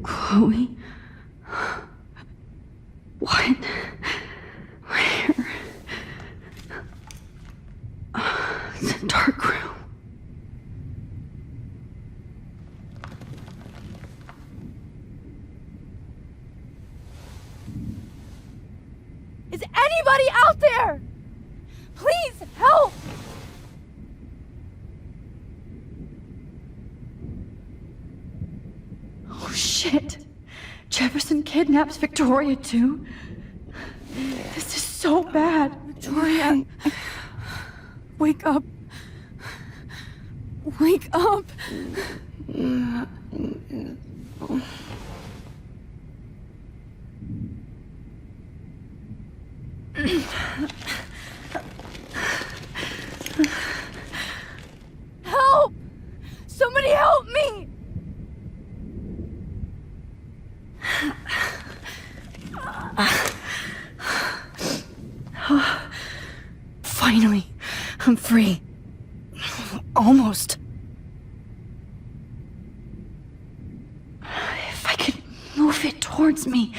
Chloe? What? Where? It's a dark room. Is anybody out there? Please help! Oh shit! Jefferson kidnaps Victoria too? This is so bad. Victoria, wake up. Wake up. Help! Somebody help me! Finally, I'm free. Almost. If I could move it towards me.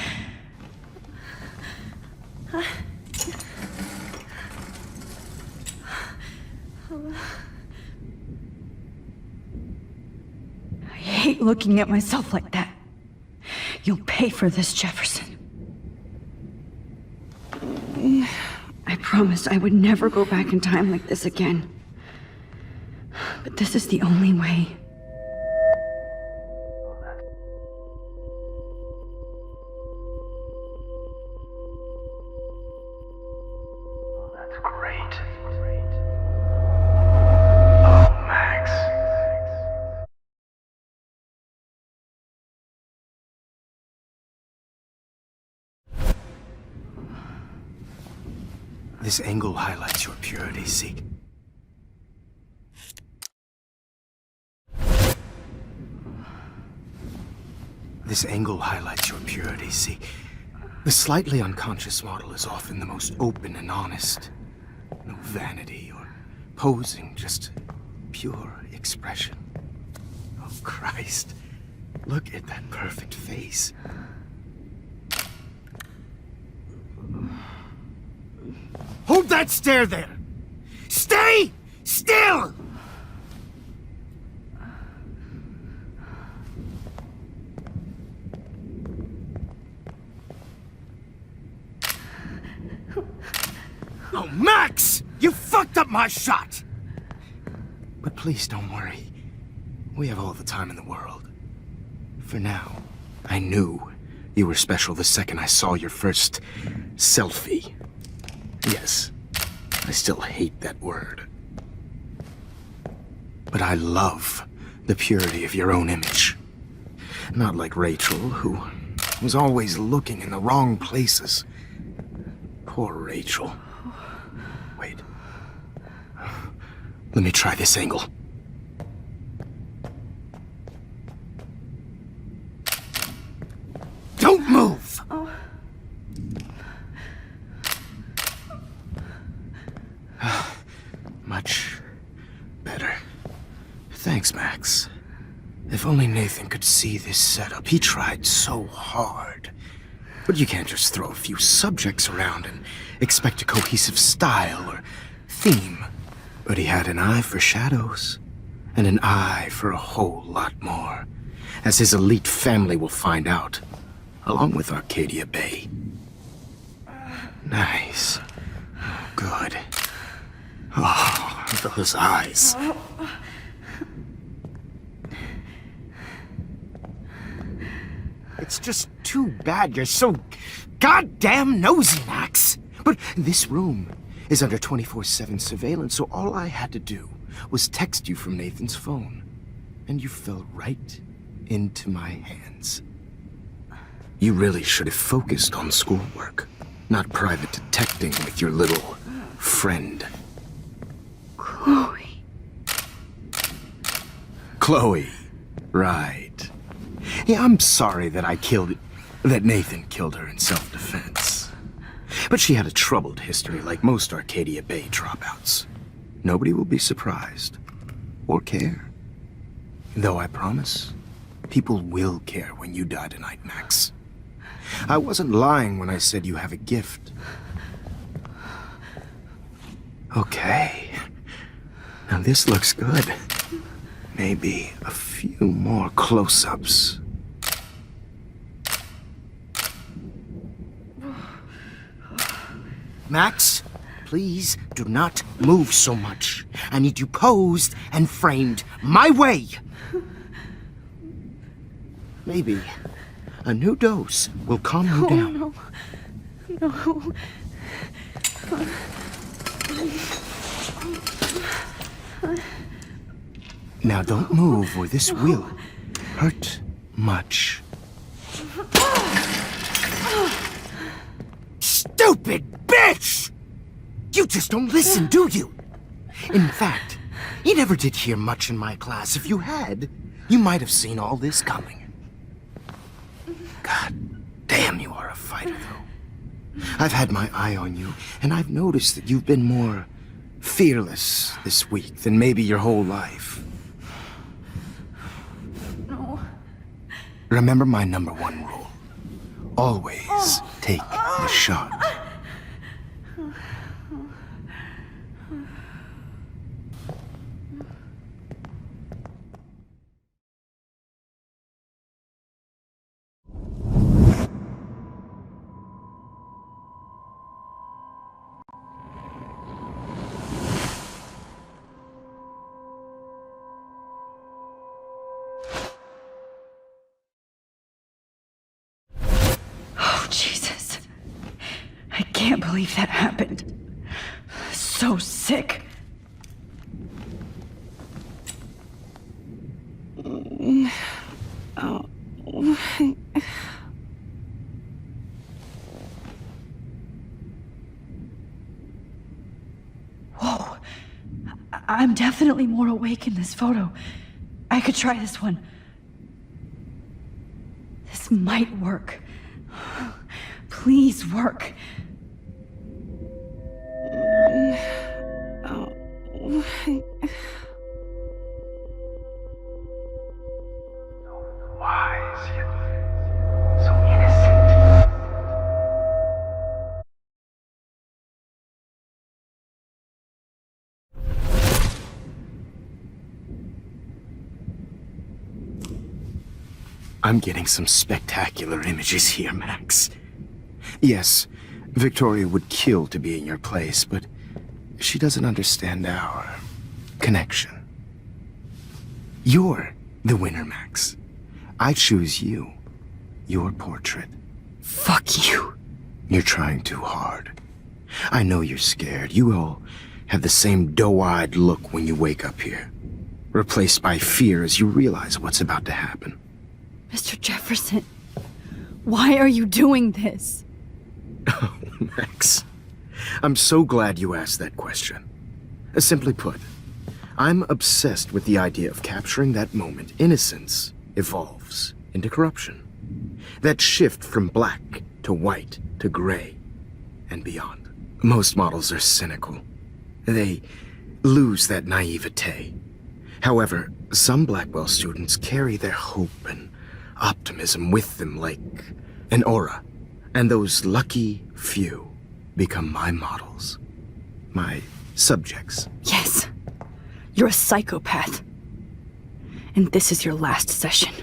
I hate looking at myself like that. You'll pay for this, Jefferson. I promised I would never go back in time like this again. But this is the only way. That's great. Oh, Max. This angle highlights your purity, see? This angle highlights your purity, see? The slightly unconscious model is often the most open and honest. No vanity or posing, just pure expression. Oh, Christ. Look at that perfect face. Hold that stare there! Stay still! Oh, Max! You fucked up my shot! But please don't worry. We have all the time in the world. For now, I knew you were special the second I saw your first selfie. Yes, I still hate that word. But I love the purity of your own image. Not like Rachel, who was always looking in the wrong places. Poor Rachel. Wait. Let me try this angle. Don't move! Much better. Thanks, Max. If only Nathan could see this setup. He tried so hard. But you can't just throw a few subjects around and expect a cohesive style or theme. But he had an eye for shadows, and an eye for a whole lot more, as his elite family will find out, along with Arcadia Bay. Nice. Good. Oh, those eyes. It's just too bad you're so goddamn nosy, Max. But this room is under 24/7 surveillance, so all I had to do was text you from Nathan's phone. And you fell right into my hands. You really should have focused on schoolwork, not private detecting with your little friend. Chloe. Chloe. Right. Yeah, I'm sorry that Nathan killed her in self-defense. But she had a troubled history like most Arcadia Bay dropouts. Nobody will be surprised. or care. Though I promise, people will care when you die tonight, Max. I wasn't lying when I said you have a gift. Okay. Now this looks good. Maybe a few more close-ups. Max, please do not move so much. I need you posed and framed my way. Maybe a new dose will calm you down. No. Now don't move or this will hurt much. Stupid bitch! You just don't listen, do you? In fact, you never did hear much in my class. If you had, you might have seen all this coming. God damn, you are a fighter, though. I've had my eye on you, and I've noticed that you've been more fearless this week than maybe your whole life. No. Remember my #1 rule. Always take the shot. Oh, Jesus. I can't believe that happened. So sick. Whoa. I'm definitely more awake in this photo. I could try this one. This might work. Please work. Wise yet so innocent. I'm getting some spectacular images here, Max. Yes, Victoria would kill to be in your place, but she doesn't understand our connection. You're the winner, Max. I choose you. Your portrait. Fuck you. You're trying too hard. I know you're scared. You all have the same doe-eyed look when you wake up here, replaced by fear as you realize what's about to happen. Mr. Jefferson, why are you doing this? Oh, Max. I'm so glad you asked that question. Simply put, I'm obsessed with the idea of capturing that moment innocence evolves into corruption. That shift from black to white to gray and beyond. Most models are cynical. They lose that naivete. However, some Blackwell students carry their hope and optimism with them like an aura. And those lucky few become my models. My subjects. Yes. You're a psychopath. And this is your last session.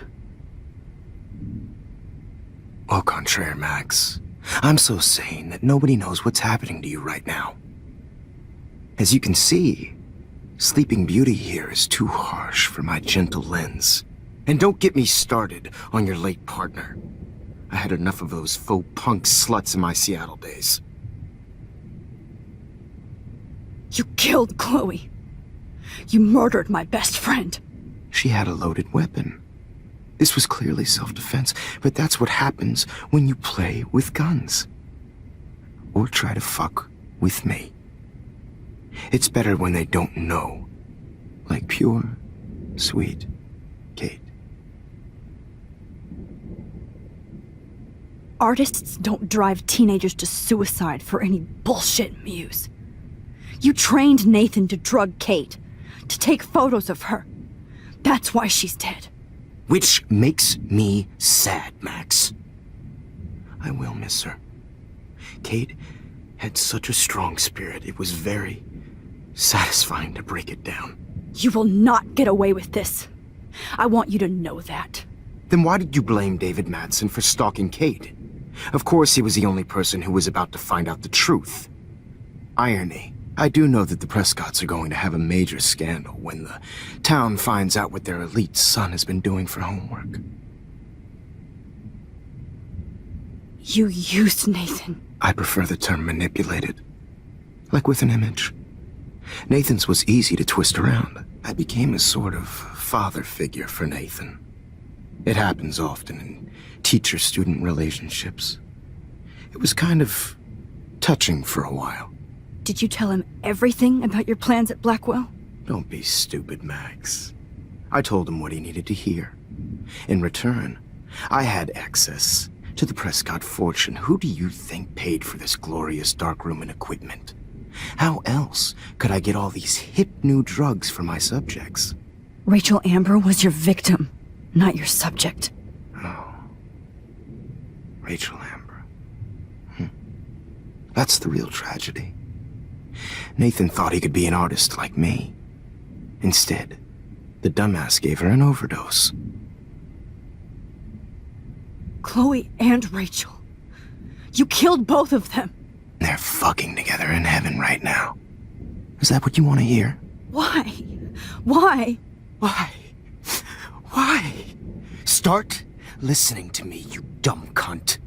Au contraire, Max. I'm so sane that nobody knows what's happening to you right now. As you can see, Sleeping Beauty here is too harsh for my gentle lens. And don't get me started on your late partner. I had enough of those faux punk sluts in my Seattle days. You killed Chloe. You murdered my best friend. She had a loaded weapon. This was clearly self-defense, but that's what happens when you play with guns. Or try to fuck with me. It's better when they don't know. Like pure, sweet Kate. Artists don't drive teenagers to suicide for any bullshit muse. You trained Nathan to drug Kate. to take photos of her. That's why she's dead. Which makes me sad, Max. I will miss her. Kate had such a strong spirit, it was very satisfying to break it down. You will not get away with this. I want you to know that. Then why did you blame David Madsen for stalking Kate? Of course he was the only person who was about to find out the truth. Irony. I do know that the Prescotts are going to have a major scandal when the town finds out what their elite son has been doing for homework. You used Nathan. I prefer the term manipulated. Like with an image. Nathan's was easy to twist around. I became a sort of father figure for Nathan. It happens often in teacher-student relationships. It was kind of touching for a while. Did you tell him everything about your plans at Blackwell? Don't be stupid, Max. I told him what he needed to hear. In return, I had access to the Prescott fortune. Who do you think paid for this glorious darkroom and equipment? How else could I get all these hip new drugs for my subjects? Rachel Amber was your victim, not your subject. Oh. Rachel Amber. That's the real tragedy. Nathan thought he could be an artist like me. Instead, the dumbass gave her an overdose. Chloe and Rachel. You killed both of them. They're fucking together in heaven right now. Is that what you want to hear? Why? Why? Why? Why? Start listening to me, you dumb cunt.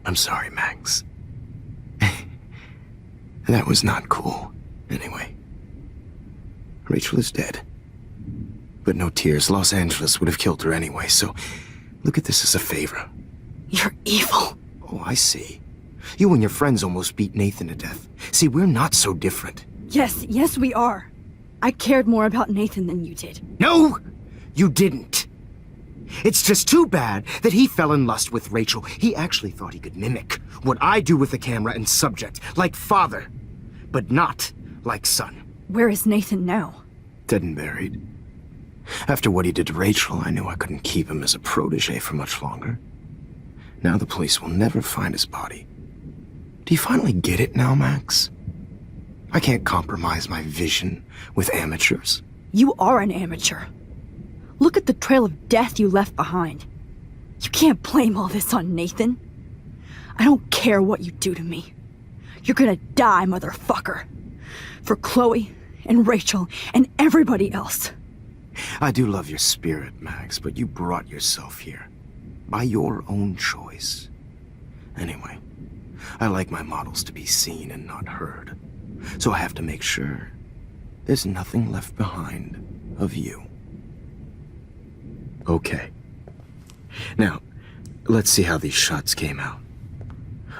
I'm sorry, Max. That was not cool. Anyway, Rachel is dead. But no tears. Los Angeles would have killed her anyway, so look at this as a favor. You're evil. Oh, I see. You and your friends almost beat Nathan to death. See, we're not so different. Yes, we are. I cared more about Nathan than you did. No, you didn't. It's just too bad that he fell in lust with Rachel. He actually thought he could mimic what I do with the camera and subject, like father, but not like son. Where is Nathan now? Dead and buried. After what he did to Rachel, I knew I couldn't keep him as a protege for much longer. Now the police will never find his body. Do you finally get it now, Max? I can't compromise my vision with amateurs. You are an amateur. Look at the trail of death you left behind. You can't blame all this on Nathan. I don't care what you do to me. You're gonna die, motherfucker. For Chloe and Rachel and everybody else. I do love your spirit, Max, but you brought yourself here. By your own choice. Anyway, I like my models to be seen and not heard. So I have to make sure there's nothing left behind of you. Okay. Now, let's see how these shots came out.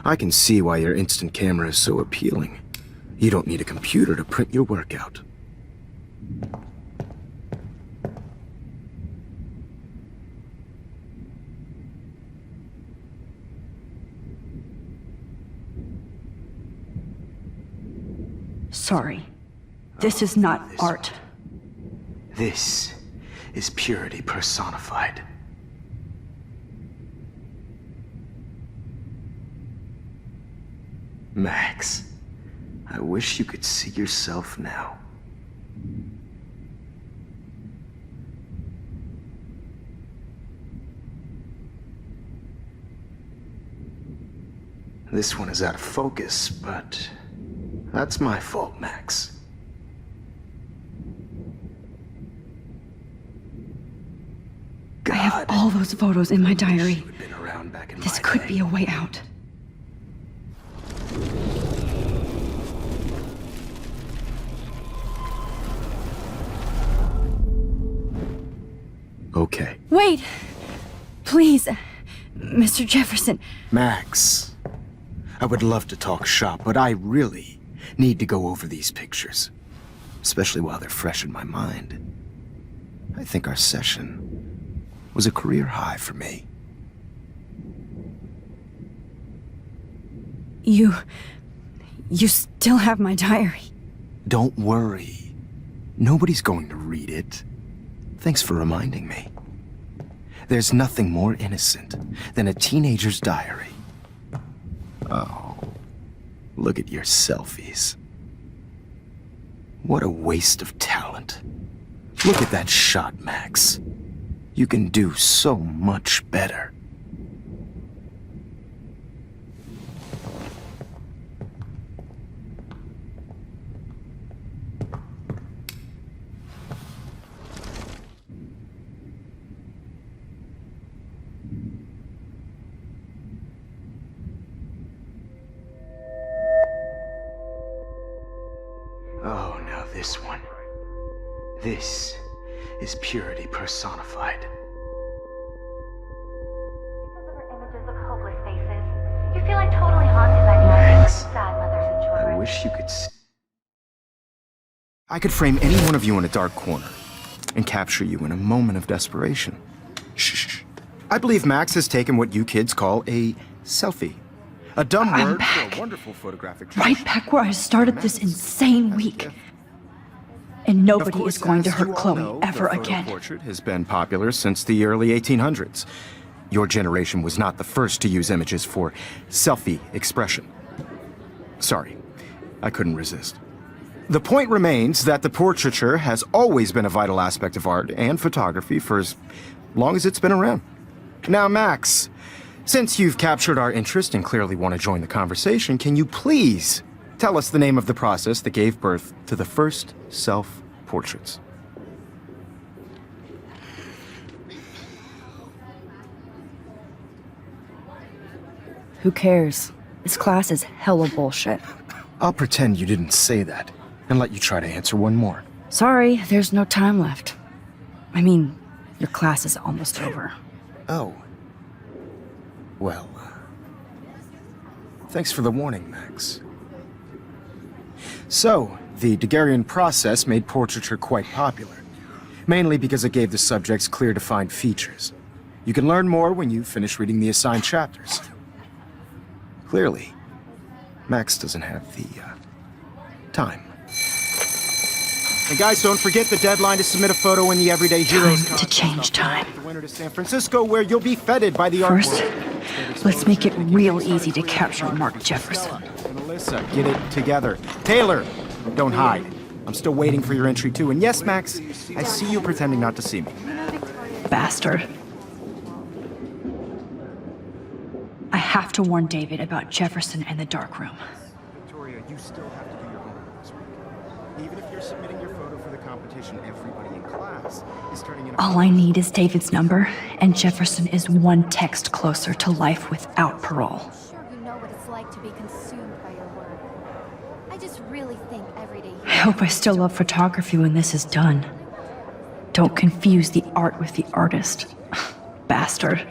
I can see why your instant camera is so appealing. You don't need a computer to print your work out. Sorry. This is not art. This is purity personified. Max, I wish you could see yourself now. This one is out of focus, but that's my fault, Max. I have all those photos in my diary. You had been around back in This my could day. be a way out. Okay. Wait! Please, Mr. Jefferson. Max, I would love to talk shop, but I really need to go over these pictures. Especially while they're fresh in my mind. I think our session was a career high for me. You still have my diary. Don't worry. Nobody's going to read it. Thanks for reminding me. There's nothing more innocent than a teenager's diary. Oh, look at your selfies. What a waste of talent. Look at that shot, Max. You can do so much better. Oh, now this one. This is purity personified. Images of hopeless faces. You feel like totally haunted by the idea of sad mothers and children. I wish you could see. I could frame any one of you in a dark corner and capture you in a moment of desperation. Shh. I believe Max has taken what you kids call a selfie. A dumb I'm word back. for a wonderful photographic Right back where I started this insane week. And nobody is going to hurt Chloe ever again. The portrait has been popular since the early 1800s. Your generation was not the first to use images for selfie expression. Sorry, I couldn't resist. The point remains that the portraiture has always been a vital aspect of art and photography for as long as it's been around. Now, Max, since you've captured our interest and clearly want to join the conversation, can you please tell us the name of the process that gave birth to the first self-portraits? Who cares? This class is hella bullshit. I'll pretend you didn't say that and let you try to answer one more. Sorry, there's no time left. I mean, your class is almost over. Oh. Well, thanks for the warning, Max. So, the Daguerrean process made portraiture quite popular, mainly because it gave the subjects clear defined features. You can learn more when you finish reading the assigned chapters. Clearly, Max doesn't have the, time. And guys, don't forget the deadline to submit a photo in the Everyday Heroes Time to change time. The winter to San Francisco, where you'll be feted by the art First, world. let's make it real easy to capture Mark Jefferson. And Alyssa, get it together. Taylor, don't hide. I'm still waiting for your entry too. And yes, Max, I see you pretending not to see me. Bastard. I have to warn David about Jefferson and the dark room. Victoria, you still have to do your homework this week. Even if you're submitting your photo for the competition, everybody in class is turning in a... All I need is David's number, and Jefferson is one text closer to life without parole. Sure, you know what it's like to be consumed by your work. I just really think everyday. I hope I still love photography when this is done. Don't confuse the art with the artist. Bastard.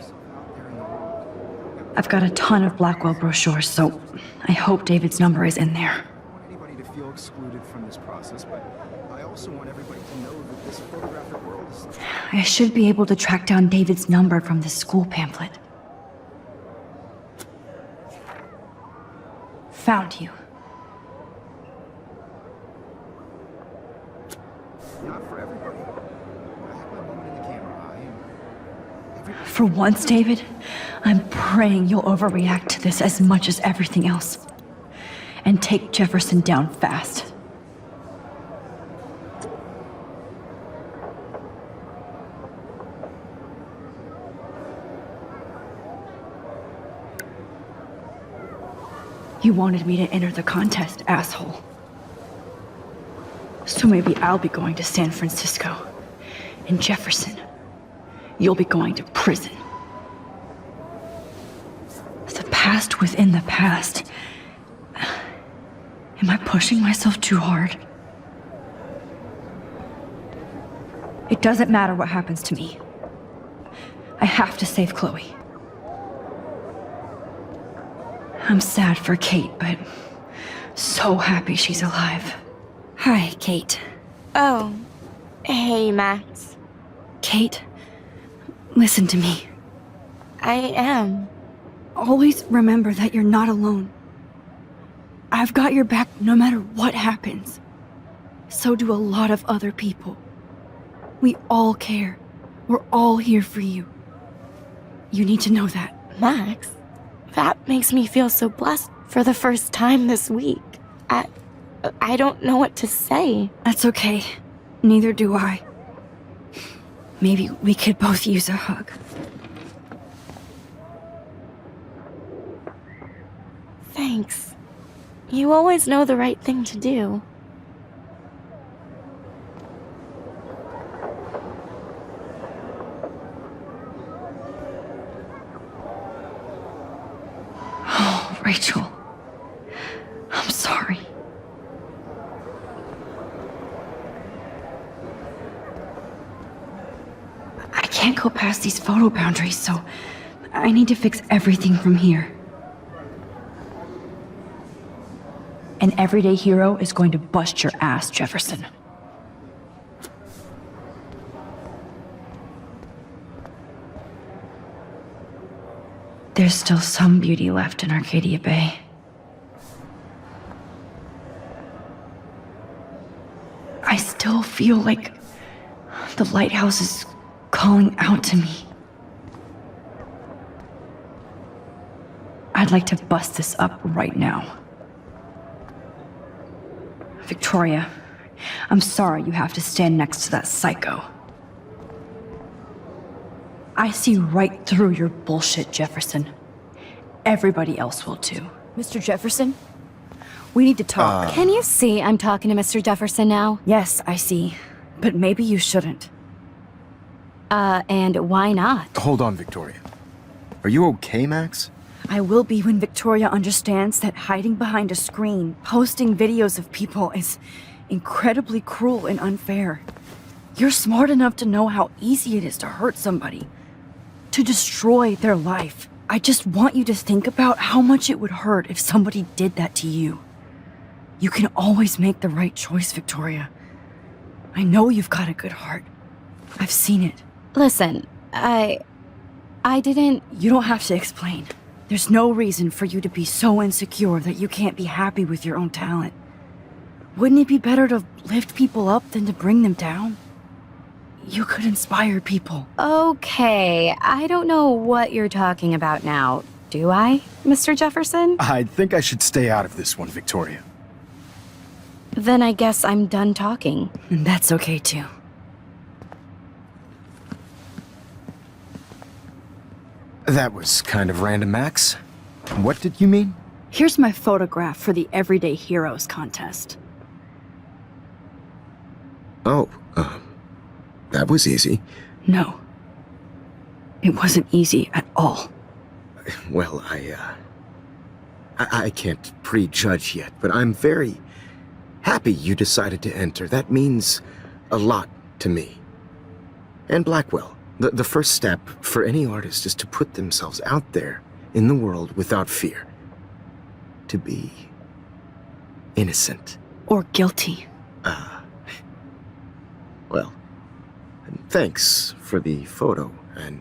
I've got a ton of Blackwell brochures, so I hope David's number is in there. I don't want anybody to feel excluded from this process, but I also want everybody to know that this photographic world is... I should be able to track down David's number from this school pamphlet. Found you. Not for everybody. I have my moment in the camera eye, and everybody... For once, David, I'm praying you'll overreact to this as much as everything else. And take Jefferson down fast. You wanted me to enter the contest, asshole. So maybe I'll be going to San Francisco. And Jefferson, you'll be going to prison. The past within the past. Am I pushing myself too hard? It doesn't matter what happens to me. I have to save Chloe. I'm sad for Kate, but so happy she's alive. Hi, Kate. Oh, hey, Max. Kate, listen to me. I am. Always remember that you're not alone. I've got your back no matter what happens. So do a lot of other people. We all care. We're all here for you. You need to know that. Max, that makes me feel so blessed for the first time this week. I don't know what to say. That's okay. Neither do I. Maybe we could both use a hug. Thanks. You always know the right thing to do. Oh, Rachel. I'm sorry. I can't go past these photo boundaries, so I need to fix everything from here. An everyday hero is going to bust your ass, Jefferson. There's still some beauty left in Arcadia Bay. I still feel like the lighthouse is calling out to me. I'd like to bust this up right now. Victoria, I'm sorry you have to stand next to that psycho. I see right through your bullshit, Jefferson. Everybody else will too. Mr. Jefferson, we need to talk. Can you see I'm talking to Mr. Jefferson now? Yes, I see. But maybe you shouldn't. And why not? Hold on, Victoria. Are you okay, Max? I will be when Victoria understands that hiding behind a screen, posting videos of people is incredibly cruel and unfair. You're smart enough to know how easy it is to hurt somebody, to destroy their life. I just want you to think about how much it would hurt if somebody did that to you. You can always make the right choice, Victoria. I know you've got a good heart. I've seen it. Listen, I didn't... You don't have to explain. There's no reason for you to be so insecure that you can't be happy with your own talent. Wouldn't it be better to lift people up than to bring them down? You could inspire people. Okay, I don't know what you're talking about now, do I, Mr. Jefferson? I think I should stay out of this one, Victoria. Then I guess I'm done talking. And that's okay too. That was kind of random, Max. What did you mean? Here's my photograph for the Everyday Heroes contest. Oh, that was easy. No. It wasn't easy at all. Well, I can't prejudge yet, but I'm very happy you decided to enter. That means a lot to me. And Blackwell. The first step for any artist is to put themselves out there in the world without fear. To be innocent. Or guilty. Well, thanks for the photo, and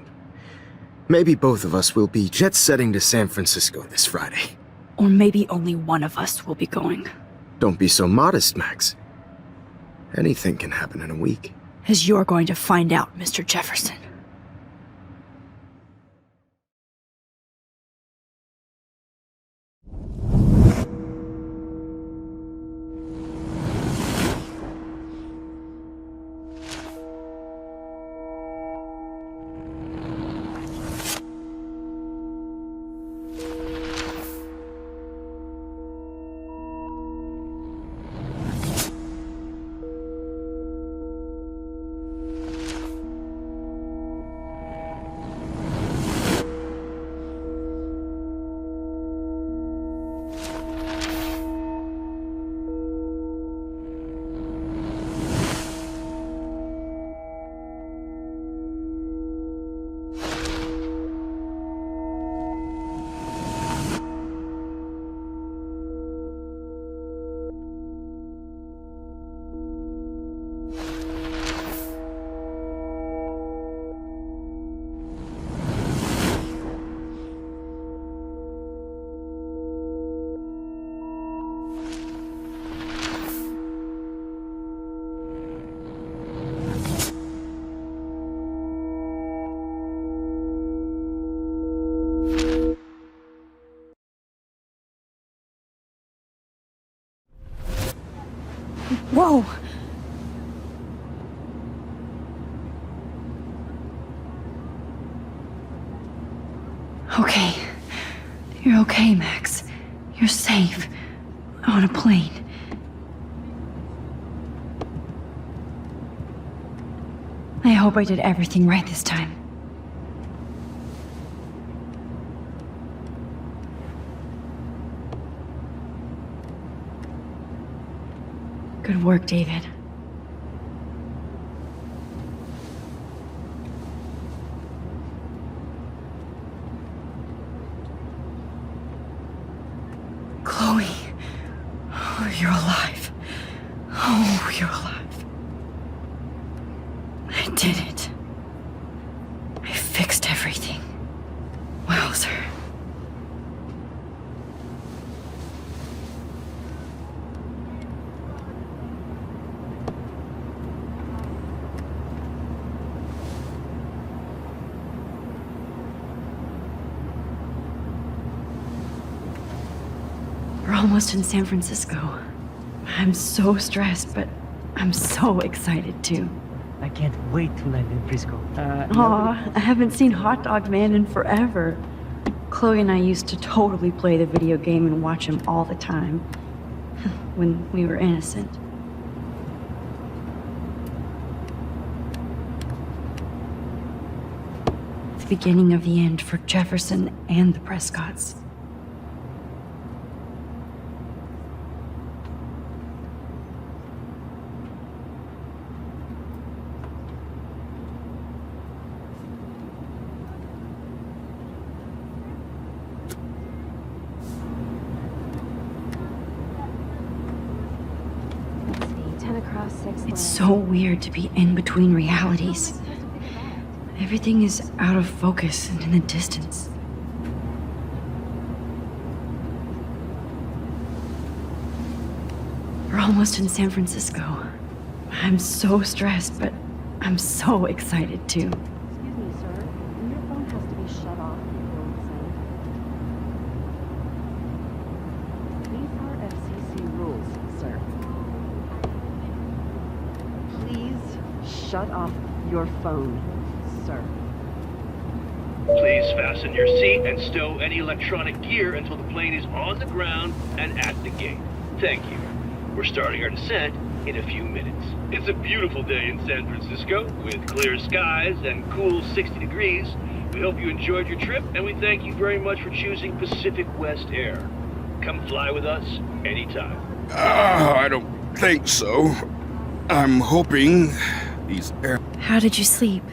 maybe both of us will be jet-setting to San Francisco this Friday. Or maybe only one of us will be going. Don't be so modest, Max. Anything can happen in a week. As you're going to find out, Mr. Jefferson. Whoa! Okay. You're okay, Max. You're safe. On a plane. I hope I did everything right this time. Good work, David. Chloe. Oh, you're alive. Oh, you're alive. I did it. I fixed everything. Wowzer. We're almost in San Francisco. I'm so stressed, but I'm so excited too. I can't wait to land in Frisco. Aw, I haven't seen Hot Dog Man in forever. Chloe and I used to totally play the video game and watch him all the time. When we were innocent. The beginning of the end for Jefferson and the Prescotts. It's so weird to be in between realities. Everything is out of focus and in the distance. We're almost in San Francisco. I'm so stressed, but I'm so excited too. Excuse me, sir. Your phone has to be shut off before it's sent. These are FCC rules, sir. Please shut off your phone, sir. Please fasten your seat and stow any electronic gear until the plane is on the ground and at the gate. Thank you. We're starting our descent in a few minutes. It's a beautiful day in San Francisco with clear skies and cool 60 degrees. We hope you enjoyed your trip, and we thank you very much for choosing Pacific West Air. Come fly with us anytime. I don't think so. I'm hoping these air... How did you sleep?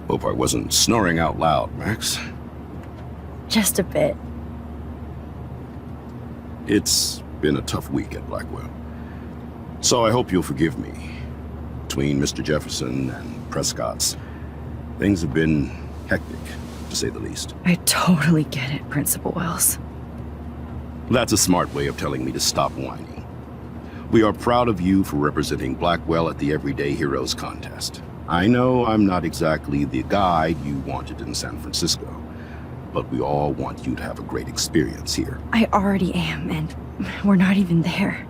Hope I wasn't snoring out loud, Max. Just a bit. It's been a tough week at Blackwell. So I hope you'll forgive me. Between Mr. Jefferson and Prescott's, things have been hectic, to say the least. I totally get it, Principal Wells. That's a smart way of telling me to stop whining. We are proud of you for representing Blackwell at the Everyday Heroes contest. I know I'm not exactly the guide you wanted in San Francisco, but we all want you to have a great experience here. I already am, and we're not even there.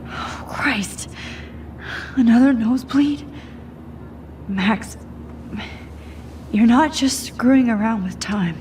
Oh, Christ. Another nosebleed? Max, you're not just screwing around with time.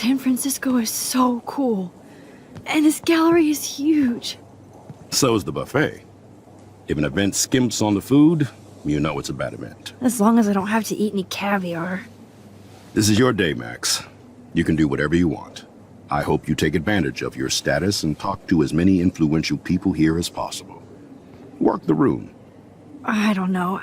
San Francisco is so cool. And this gallery is huge. So's the buffet. If an event skimps on the food, you know it's a bad event. As long as I don't have to eat any caviar. This is your day, Max. You can do whatever you want. I hope you take advantage of your status and talk to as many influential people here as possible. Work the room. I don't know.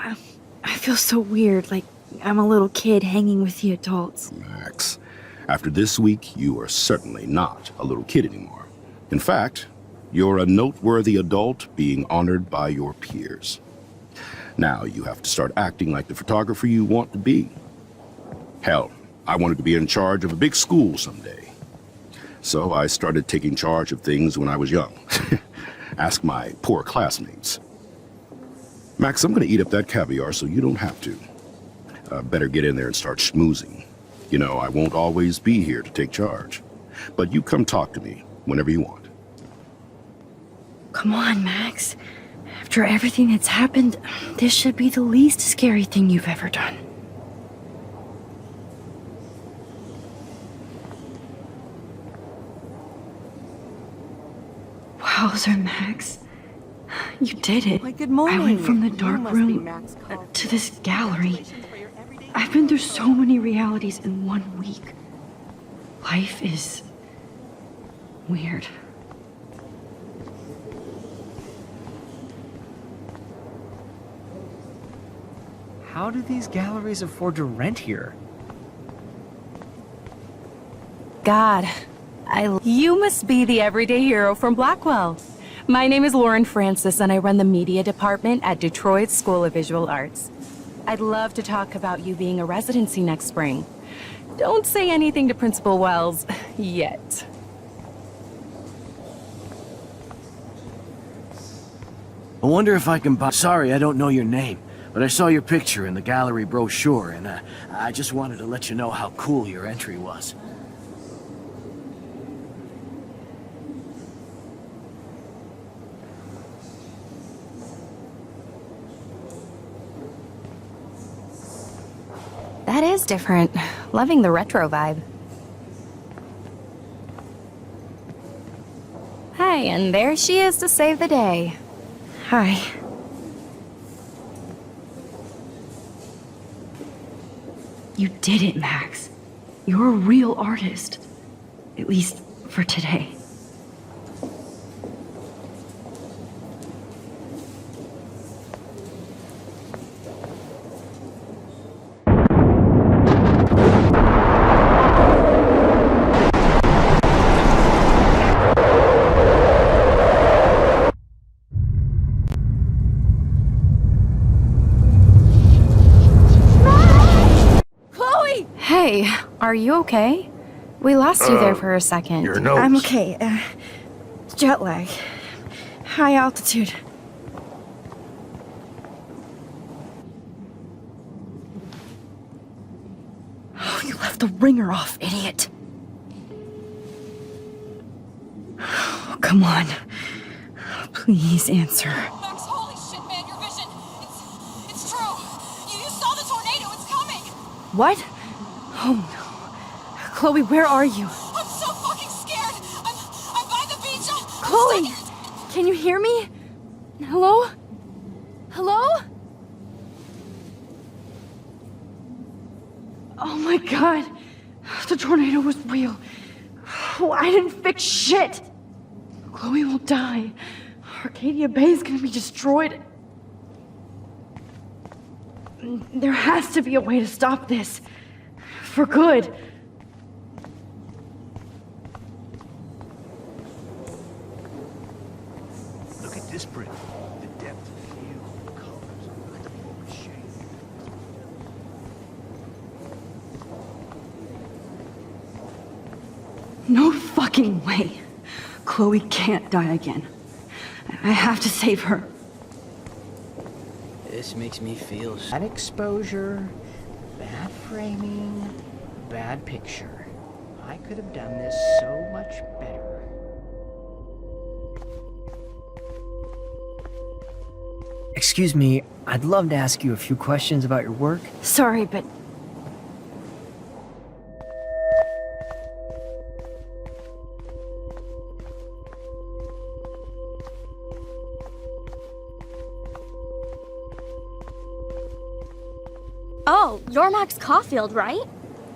I feel so weird, like I'm a little kid hanging with the adults. Max, after this week, you are certainly not a little kid anymore. In fact, you're a noteworthy adult being honored by your peers. Now you have to start acting like the photographer you want to be. Hell, I wanted to be in charge of a big school someday. So I started taking charge of things when I was young. Ask my poor classmates. Max, I'm gonna eat up that caviar so you don't have to. Better get in there and start schmoozing. You know, I won't always be here to take charge. But you come talk to me whenever you want. Come on, Max. After everything that's happened, this should be the least scary thing you've ever done. Wowzer, Max. You did it. Why, good morning. I went from the You dark must be room Max Carlton. to this gallery. I've been through so many realities in 1 week. Life is weird. How do these galleries afford to rent here? God, you must be the everyday hero from Blackwell. My name is Lauren Francis, and I run the media department at Detroit's School of Visual Arts. I'd love to talk about you being a residency next spring. Don't say anything to Principal Wells yet. I wonder if I can buy... Sorry, I don't know your name, but I saw your picture in the gallery brochure, and I just wanted to let you know how cool your entry was. That is different. Loving the retro vibe. Hi, and there she is to save the day. Hi. You did it, Max. You're a real artist. At least for today. Hey, are you okay? We lost you there for a second. Your nose. I'm okay. Jet lag. High altitude. Oh, you left the ringer off, idiot. Oh, come on. Please answer. Max, holy shit, man, your vision. It's true. You saw the tornado. It's coming. What? Oh no. Chloe, where are you? I'm so fucking scared. I'm by the beach. Chloe! Can you hear me? Hello? Hello? Oh my god. The tornado was real. Oh, I didn't fix shit. Chloe will die. Arcadia Bay is gonna be destroyed. There has to be a way to stop this. For good. Look at this print. The depth of hue, the colors, the form of shape. No fucking way. Chloe can't die again. I have to save her. This makes me feel bad exposure, bad framing, bad picture. I could have done this so much better. Excuse me, I'd love to ask you a few questions about your work. Sorry, but Oh, you're Max Caulfield, right?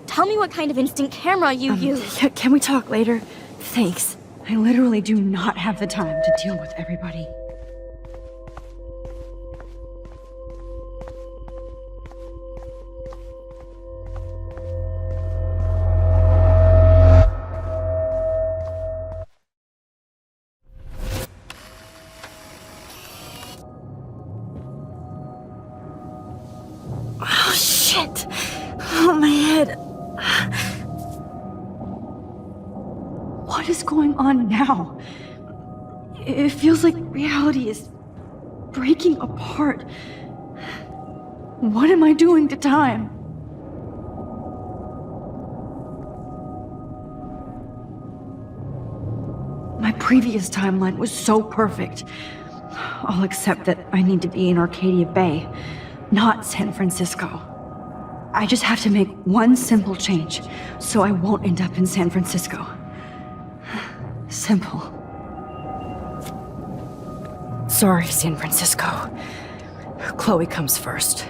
Tell me what kind of instant camera you use. Can we talk later? Thanks. I literally do not have the time to deal with everybody. Oh, shit. Oh, my head. What is going on now? It feels like reality is breaking apart. What am I doing to time? My previous timeline was so perfect. I'll accept that I need to be in Arcadia Bay, not San Francisco. I just have to make one simple change, so I won't end up in San Francisco. Simple. Sorry, San Francisco. Chloe comes first.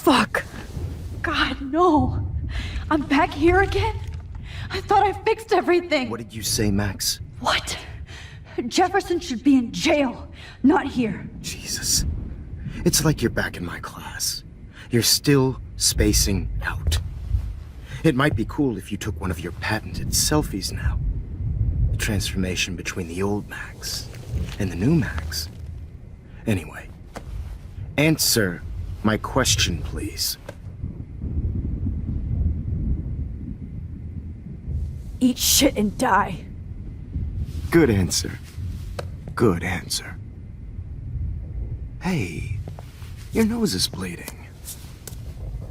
Fuck. God, no. I'm back here again? I thought I fixed everything. What did you say, Max? What? Jefferson should be in jail, not here. Jesus. It's like you're back in my class. You're still spacing out. It might be cool if you took one of your patented selfies now. The transformation between the old Max and the new Max. Anyway, answer my question, please. Eat shit and die. Good answer. Good answer. Hey, your nose is bleeding.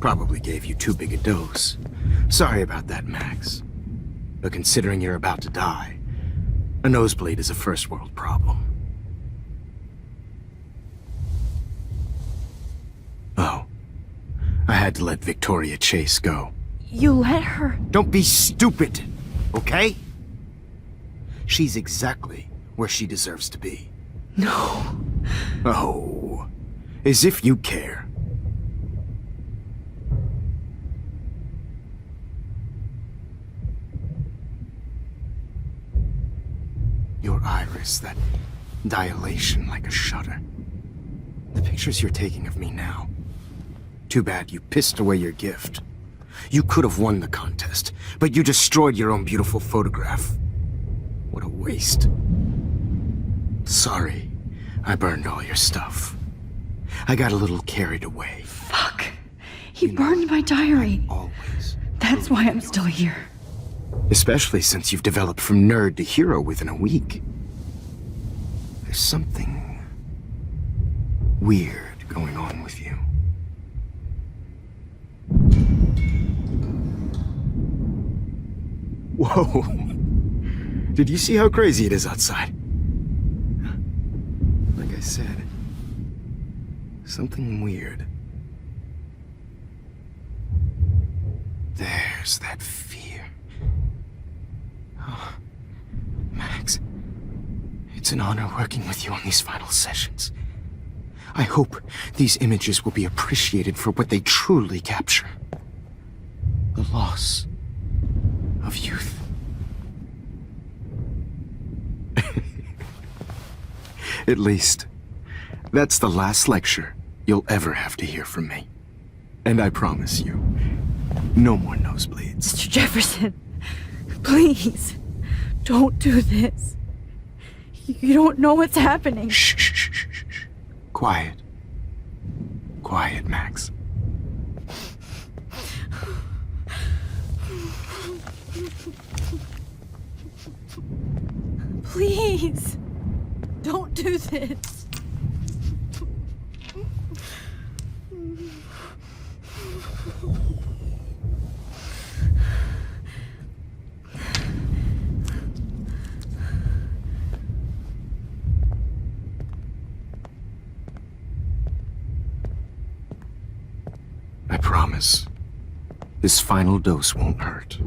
Probably gave you too big a dose. Sorry about that, Max. But considering you're about to die, a nosebleed is a first world problem. Oh, I had to let Victoria Chase go. You let her? Don't be stupid, okay? She's exactly where she deserves to be. No. Oh, as if you care. Your iris, that dilation like a shutter. The pictures you're taking of me now. Too bad you pissed away your gift. You could have won the contest, but you destroyed your own beautiful photograph. What a waste. Sorry, I burned all your stuff. I got a little carried away. Fuck. He burned my diary. Always. That's why I'm still here. Especially since you've developed from nerd to hero within a week. There's something weird going on with you. Whoa. Did you see how crazy it is outside? Like I said, something weird. There's that fear. Oh, Max, it's an honor working with you on these final sessions. I hope these images will be appreciated for what they truly capture. The loss of youth. At least, that's the last lecture you'll ever have to hear from me. And I promise you, no more nosebleeds. Mr. Jefferson, please, Don't do this. You don't know what's happening. Shh, shh, shh, shh, shh. Quiet. Quiet, Max. Please. Don't do this. I promise. This final dose won't hurt.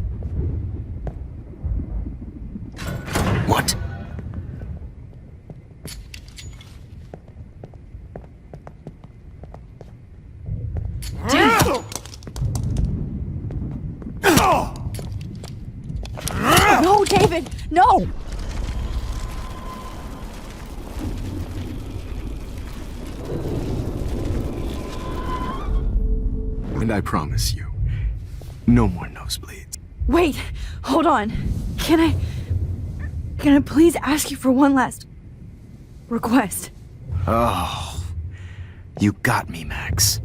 What? No, David! No! And I promise you, no more nosebleeds. Wait, hold on. Can I please ask you for one last request? Oh, you got me, Max.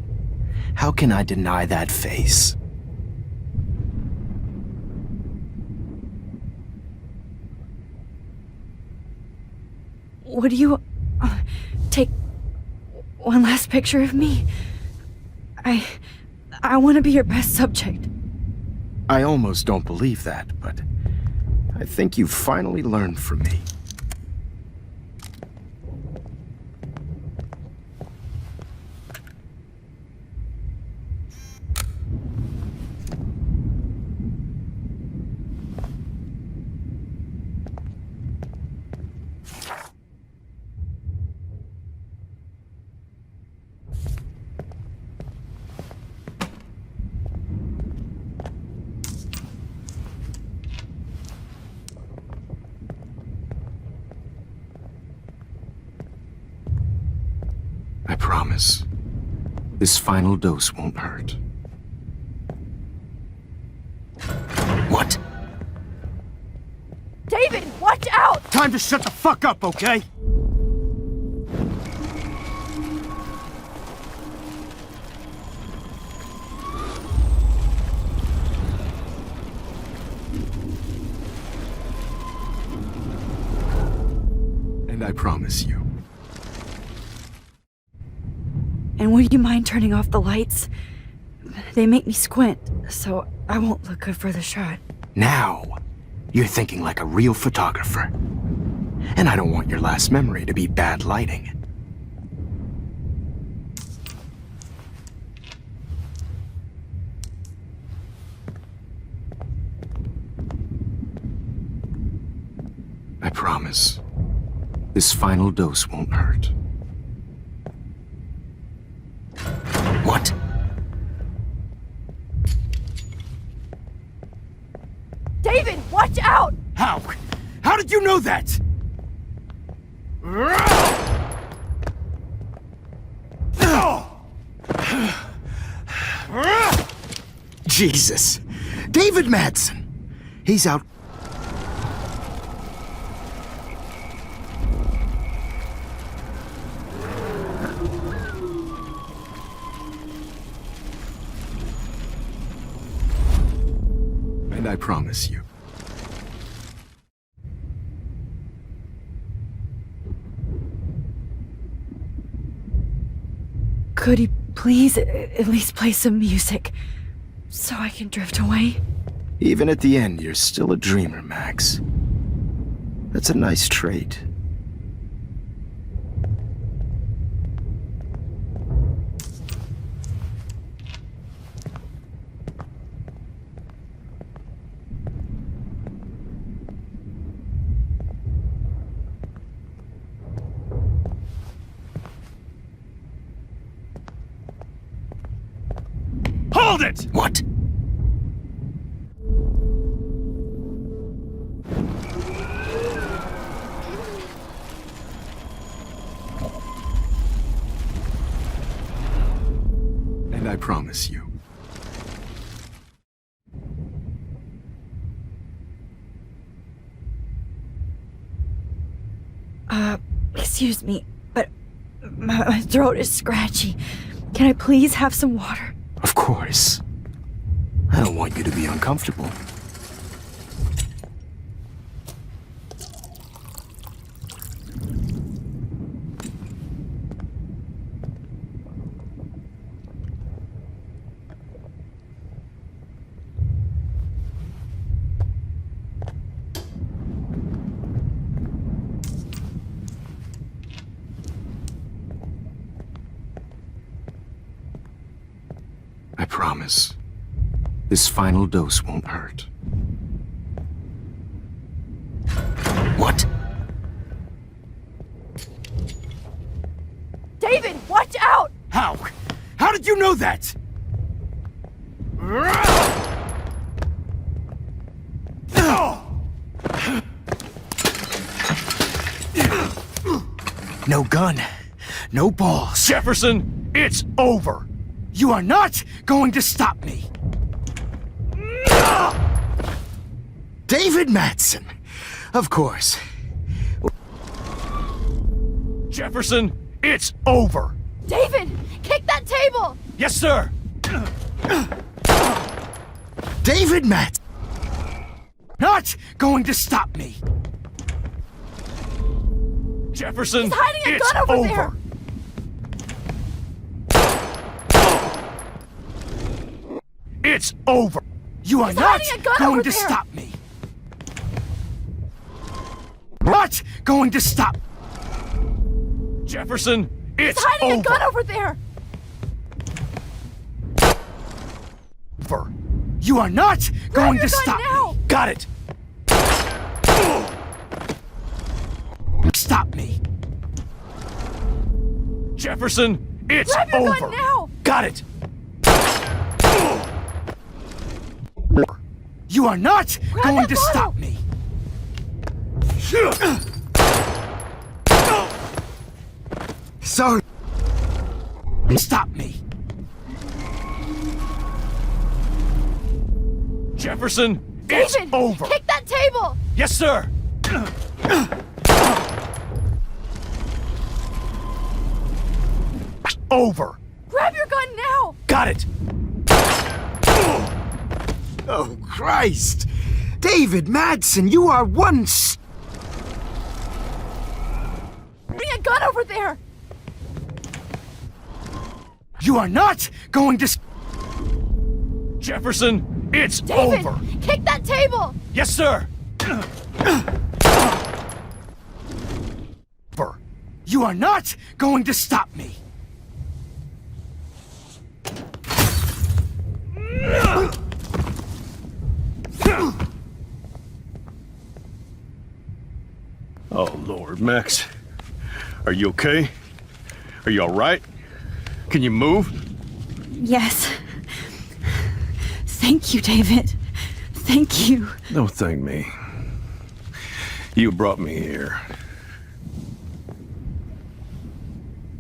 How can I deny that face? Would you take one last picture of me? I want to be your best subject. I almost don't believe that, but I think you've finally learned from me. I promise. This final dose won't hurt. What? David, watch out! Time to shut the fuck up, okay? And I promise you. And would you mind turning off the lights? They make me squint, so I won't look good for the shot. Now, you're thinking like a real photographer. And I don't want your last memory to be bad lighting. I promise. This final dose won't hurt. What? David, watch out! How? How did you know that? Jesus. David Madsen. He's out. And I promise you. Could you please at least play some music so I can drift away? Even at the end, you're still a dreamer, Max. That's a nice trait. Hold it! What? And I promise you. Excuse me, but my throat is scratchy. Can I please have some water? Of course. I don't want you to be uncomfortable. I promise. This final dose won't hurt. What? David, watch out! How? How did you know that? No gun. No balls. Jefferson, it's over. You are not going to stop me. David Madsen. Of course. Jefferson, it's over. David, kick that table! Yes, sir. David Madsen. Not going to stop me. Jefferson, He's hiding a it's gun over over. there. It's over. You are He's not hiding a gun going over to there. stop me. Not going to stop. Jefferson, it's He's hiding over. a gun over there! Over. You are not going your to gun stop now. me. Got it. Stop me. Jefferson, it's Grab your over. gun now! Got it. You are not Grab going that to bottle. stop me. Sorry. Stop me. Jefferson, it's David, over. kick that table! Yes, sir. Over. Grab your gun now! Got it. Oh, Christ. David Madsen, you are one Bring a gun over there! You are not going to. Jefferson, it's David, over. kick that table! Yes, sir. Over. You are not going to stop me. Oh, Lord, Max. Are you okay? Are you all right? Can you move? Yes. Thank you, David. Thank you. Don't thank me. You brought me here.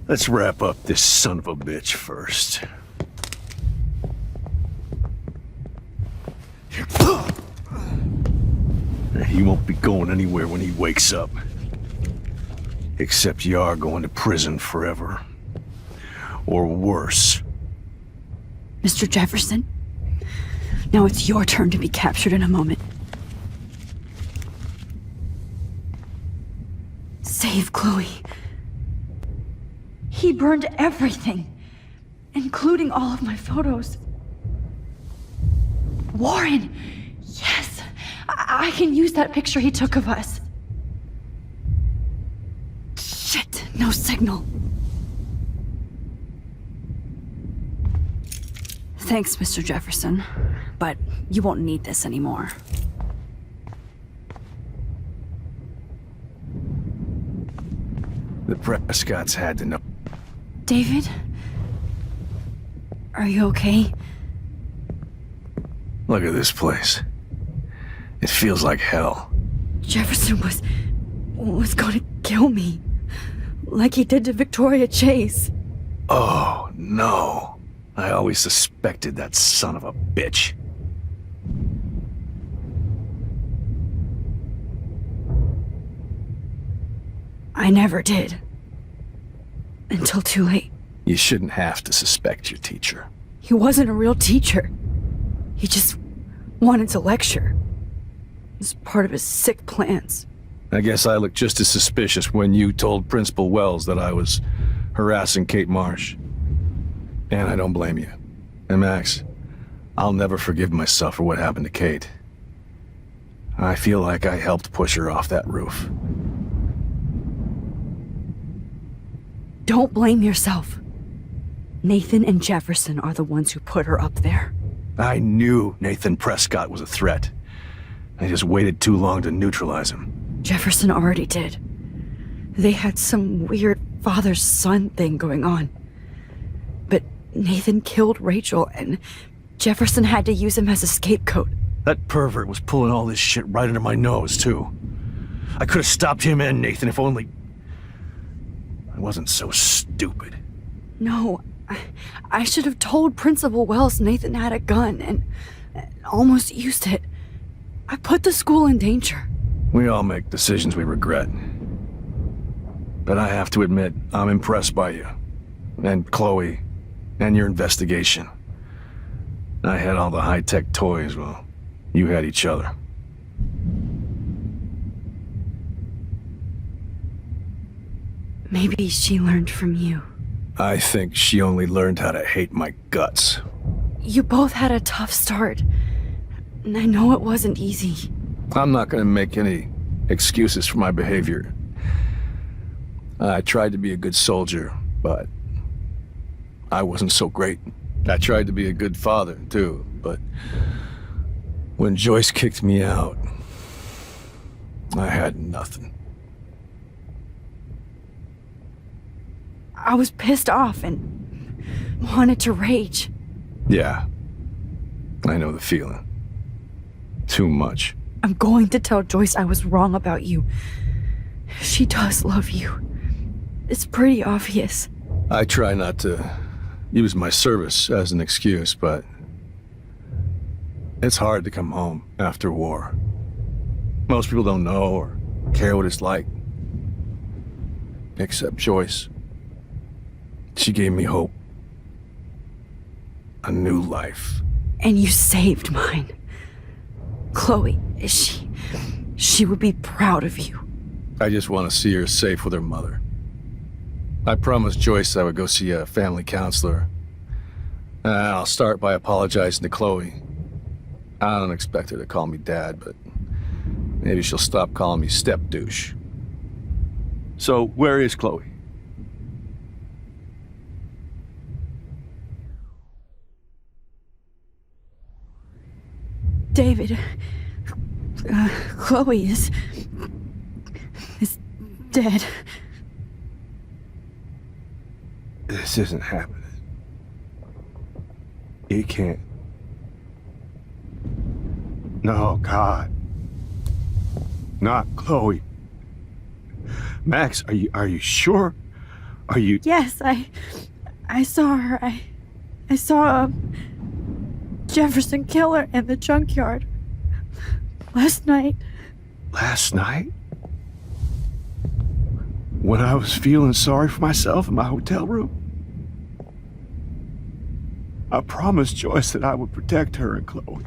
Let's wrap up this son of a bitch first. He won't be going anywhere when he wakes up. Except you are going to prison forever. Or worse. Mr. Jefferson, now it's your turn to be captured in a moment. Save Chloe. He burned everything, including all of my photos. Warren! Yes! I can use that picture he took of us. Shit, no signal. Thanks, Mr. Jefferson, but you won't need this anymore. The Prescotts had to know. David? Are you okay? Look at this place. It feels like hell. Jefferson was going to kill me. Like he did to Victoria Chase. Oh, no. I always suspected that son of a bitch. I never did. Until too late. You shouldn't have to suspect your teacher. He wasn't a real teacher. He just wanted to lecture. It was part of his sick plans. I guess I looked just as suspicious when you told Principal Wells that I was harassing Kate Marsh. And I don't blame you. And Max, I'll never forgive myself for what happened to Kate. I feel like I helped push her off that roof. Don't blame yourself. Nathan and Jefferson are the ones who put her up there. I knew Nathan Prescott was a threat. I just waited too long to neutralize him. Jefferson already did. They had some weird father-son thing going on. But Nathan killed Rachel, and Jefferson had to use him as a scapegoat. That pervert was pulling all this shit right under my nose, too. I could have stopped him and Nathan if only I wasn't so stupid. No, I should have told Principal Wells Nathan had a gun and almost used it. I put the school in danger. We all make decisions we regret. But I have to admit, I'm impressed by you. And Chloe. And your investigation. I had all the high-tech toys, well, you had each other. Maybe she learned from you. I think she only learned how to hate my guts. You both had a tough start. And I know it wasn't easy. I'm not gonna make any excuses for my behavior. I tried to be a good soldier, but I wasn't so great. I tried to be a good father, too, but when Joyce kicked me out, I had nothing. I was pissed off and wanted to rage. Yeah, I know the feeling. Too much. I'm going to tell Joyce I was wrong about you. She does love you. It's pretty obvious. I try not to use my service as an excuse, but it's hard to come home after war. Most people don't know or care what it's like. Except Joyce. She gave me hope. A new life. And you saved mine. Chloe, she would be proud of you. I just want to see her safe with her mother. I promised Joyce I would go see a family counselor. I'll start by apologizing to Chloe. I don't expect her to call me Dad, but maybe she'll stop calling me step-douche. So, where is Chloe? David, Chloe is dead. This isn't happening. It can't. No, God. Not Chloe. Max, are you sure? Are you... Yes, I saw her. I saw Jefferson kill her in the junkyard. Last night. Last night? When I was feeling sorry for myself in my hotel room? I promised Joyce that I would protect her and Chloe.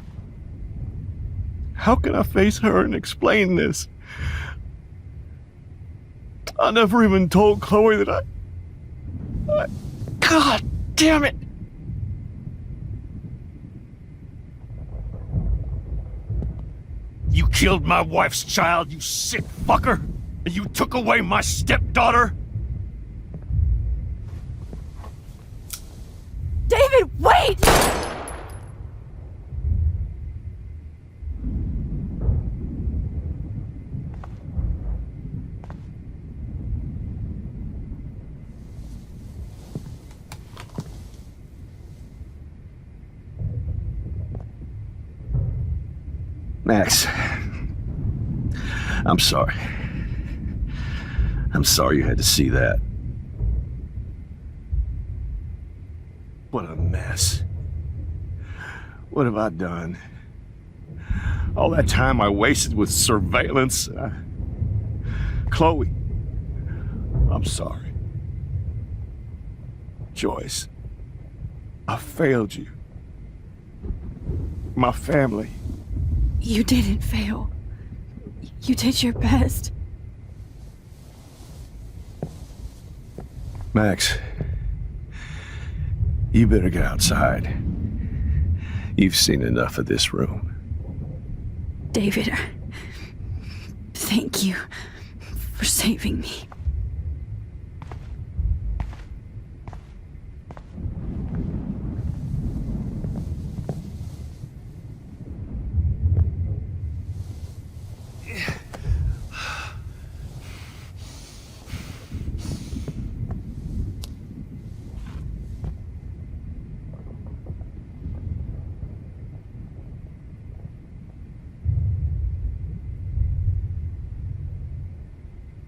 How can I face her and explain this? I never even told Chloe that I... God damn it! You killed my wife's child, you sick fucker! And you took away my stepdaughter? David, wait! Max, I'm sorry. I'm sorry you had to see that. What a mess. What have I done? All that time I wasted with surveillance. Chloe. I'm sorry. Joyce, I failed you. My family. You didn't fail. You did your best. Max, you better get outside. You've seen enough of this room. David, thank you for saving me.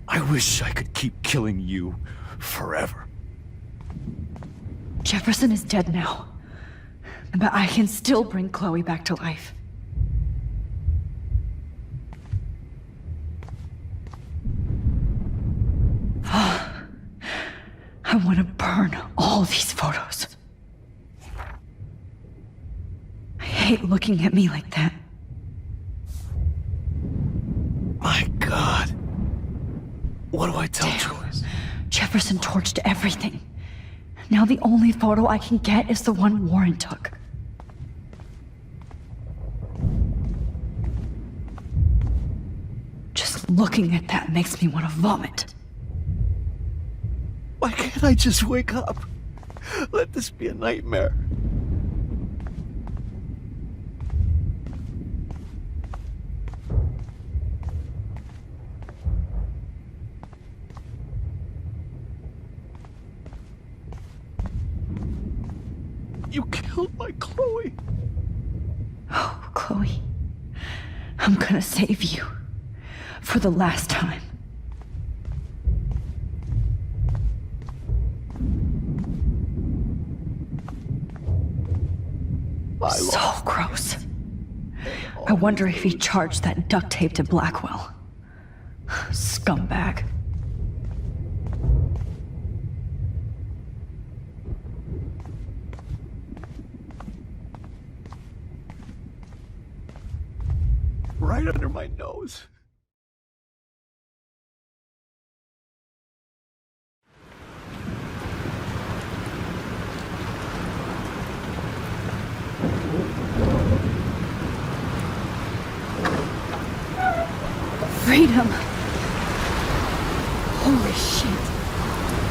I wish I could keep killing you forever. Jefferson is dead now, but I can still bring Chloe back to life. I want to burn all these photos. I hate looking at me like that. My God. What do I tell Joyce? Jefferson torched everything. Now the only photo I can get is the one Warren took. Just looking at that makes me want to vomit. Why can't I just wake up? Let this be a nightmare. You killed my Chloe. Oh, Chloe. I'm gonna save you. For the last time. So gross. I wonder if he charged that duct tape to Blackwell. Scumbag. Right under my nose. Freedom! Holy shit.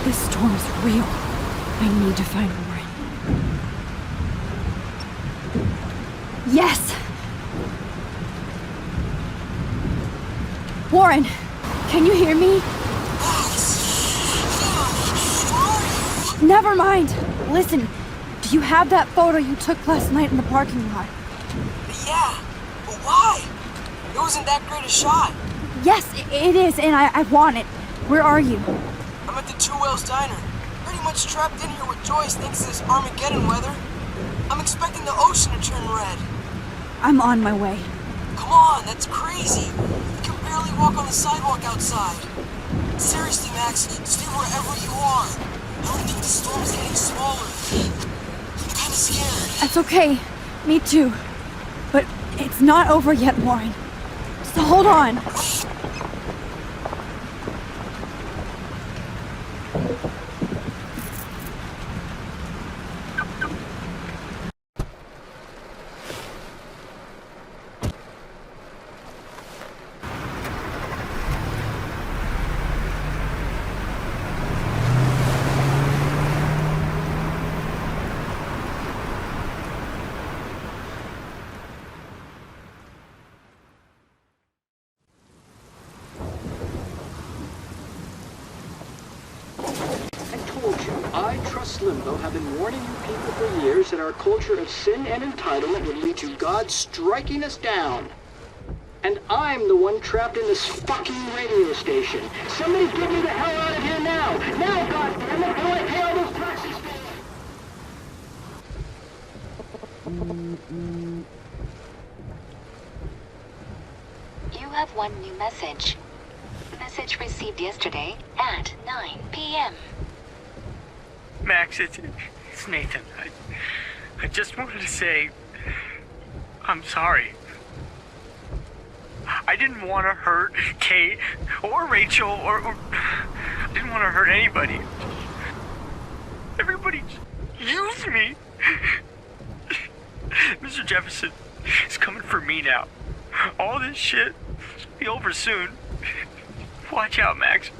This storm is real. I need to find Warren. Yes! Warren, can you hear me? Never mind. Listen, do you have that photo you took last night in the parking lot? Yeah, but why? It wasn't that great a shot. Yes, it is, and I want it. Where are you? I'm at the Two Whales Diner. Pretty much trapped in here with Joyce thanks to this Armageddon weather. I'm expecting the ocean to turn red. I'm on my way. Come on, that's crazy. You can barely walk on the sidewalk outside. Seriously, Max, stay wherever you are. I don't think the storm is getting smaller. I'm kinda scared. That's okay. Me too. But it's not over yet, Warren. So hold on. Limbo have been warning you people for years that our culture of sin and entitlement would lead to God striking us down. And I'm the one trapped in this fucking radio station. Somebody get me the hell out of here now! Now, goddammit, how do I pay all those taxes You have one new message. Message received yesterday at 9 p.m. Max, it's Nathan. I just wanted to say, I'm sorry. I didn't want to hurt Kate or Rachel or I didn't want to hurt anybody. Everybody used me. Mr. Jefferson is coming for me now. All this shit will be over soon. Watch out, Max.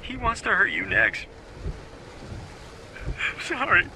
He wants to hurt you next. I'm sorry.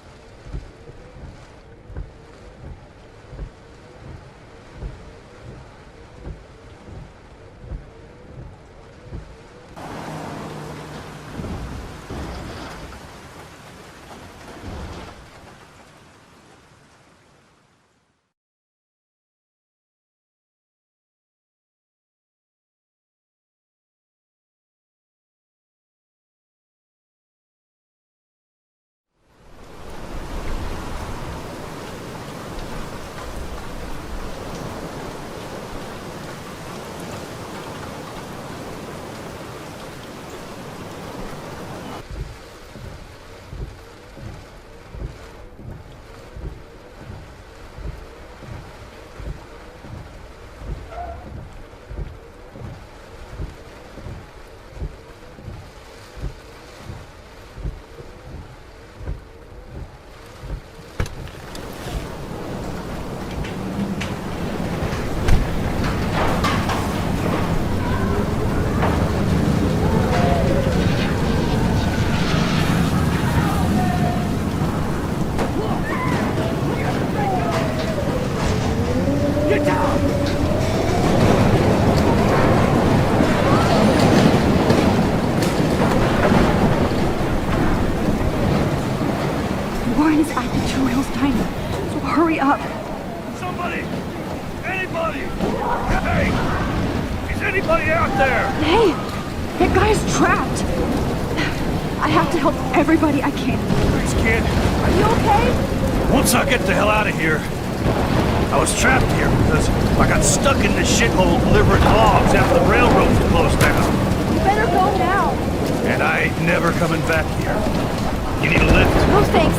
Everybody I can. Thanks, kid. Are you okay? Once I get the hell out of here, I was trapped here because I got stuck in this shithole delivering logs after the railroads closed down. You better go now. And I ain't never coming back here. You need a lift? No thanks.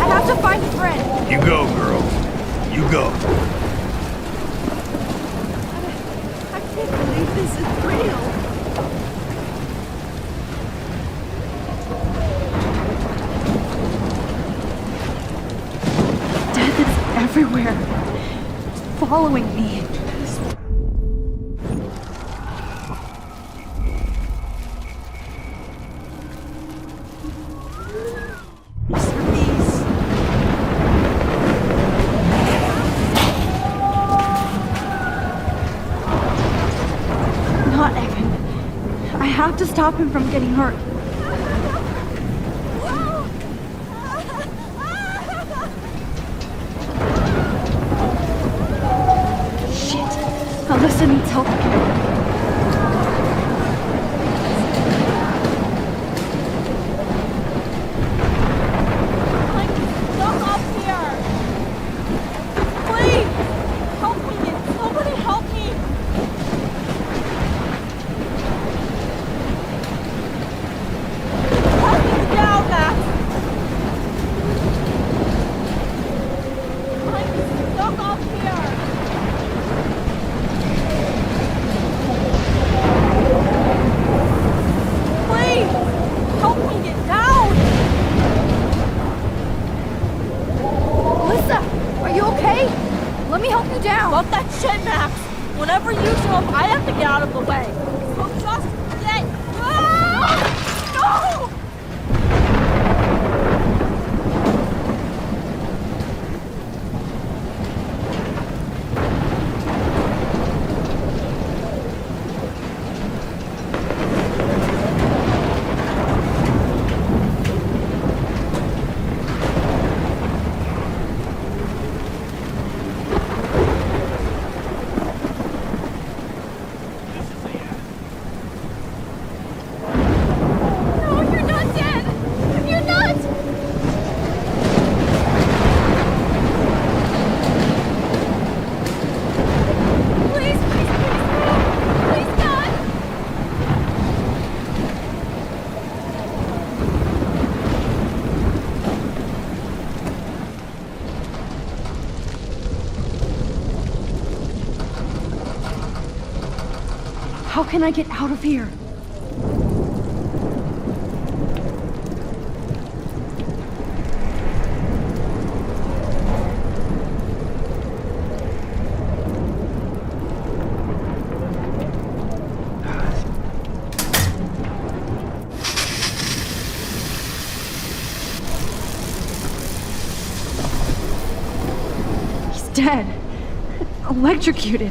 I have to find a friend. You go, girl. You go. I can't believe this is real. Everywhere. Following me. Not Evan. I have to stop him from getting hurt. Alyssa needs help again. I'm stuck up here. Please, help me. Somebody help me. Help me down, Max. I'm stuck up here. Help me get down! Alyssa, are you okay? Let me help you down. Fuck that shit, Max. Whenever you show up, I have to get out of the way. So just get... Ah! No! No, you're How can I get out of here? Dead. Electrocuted.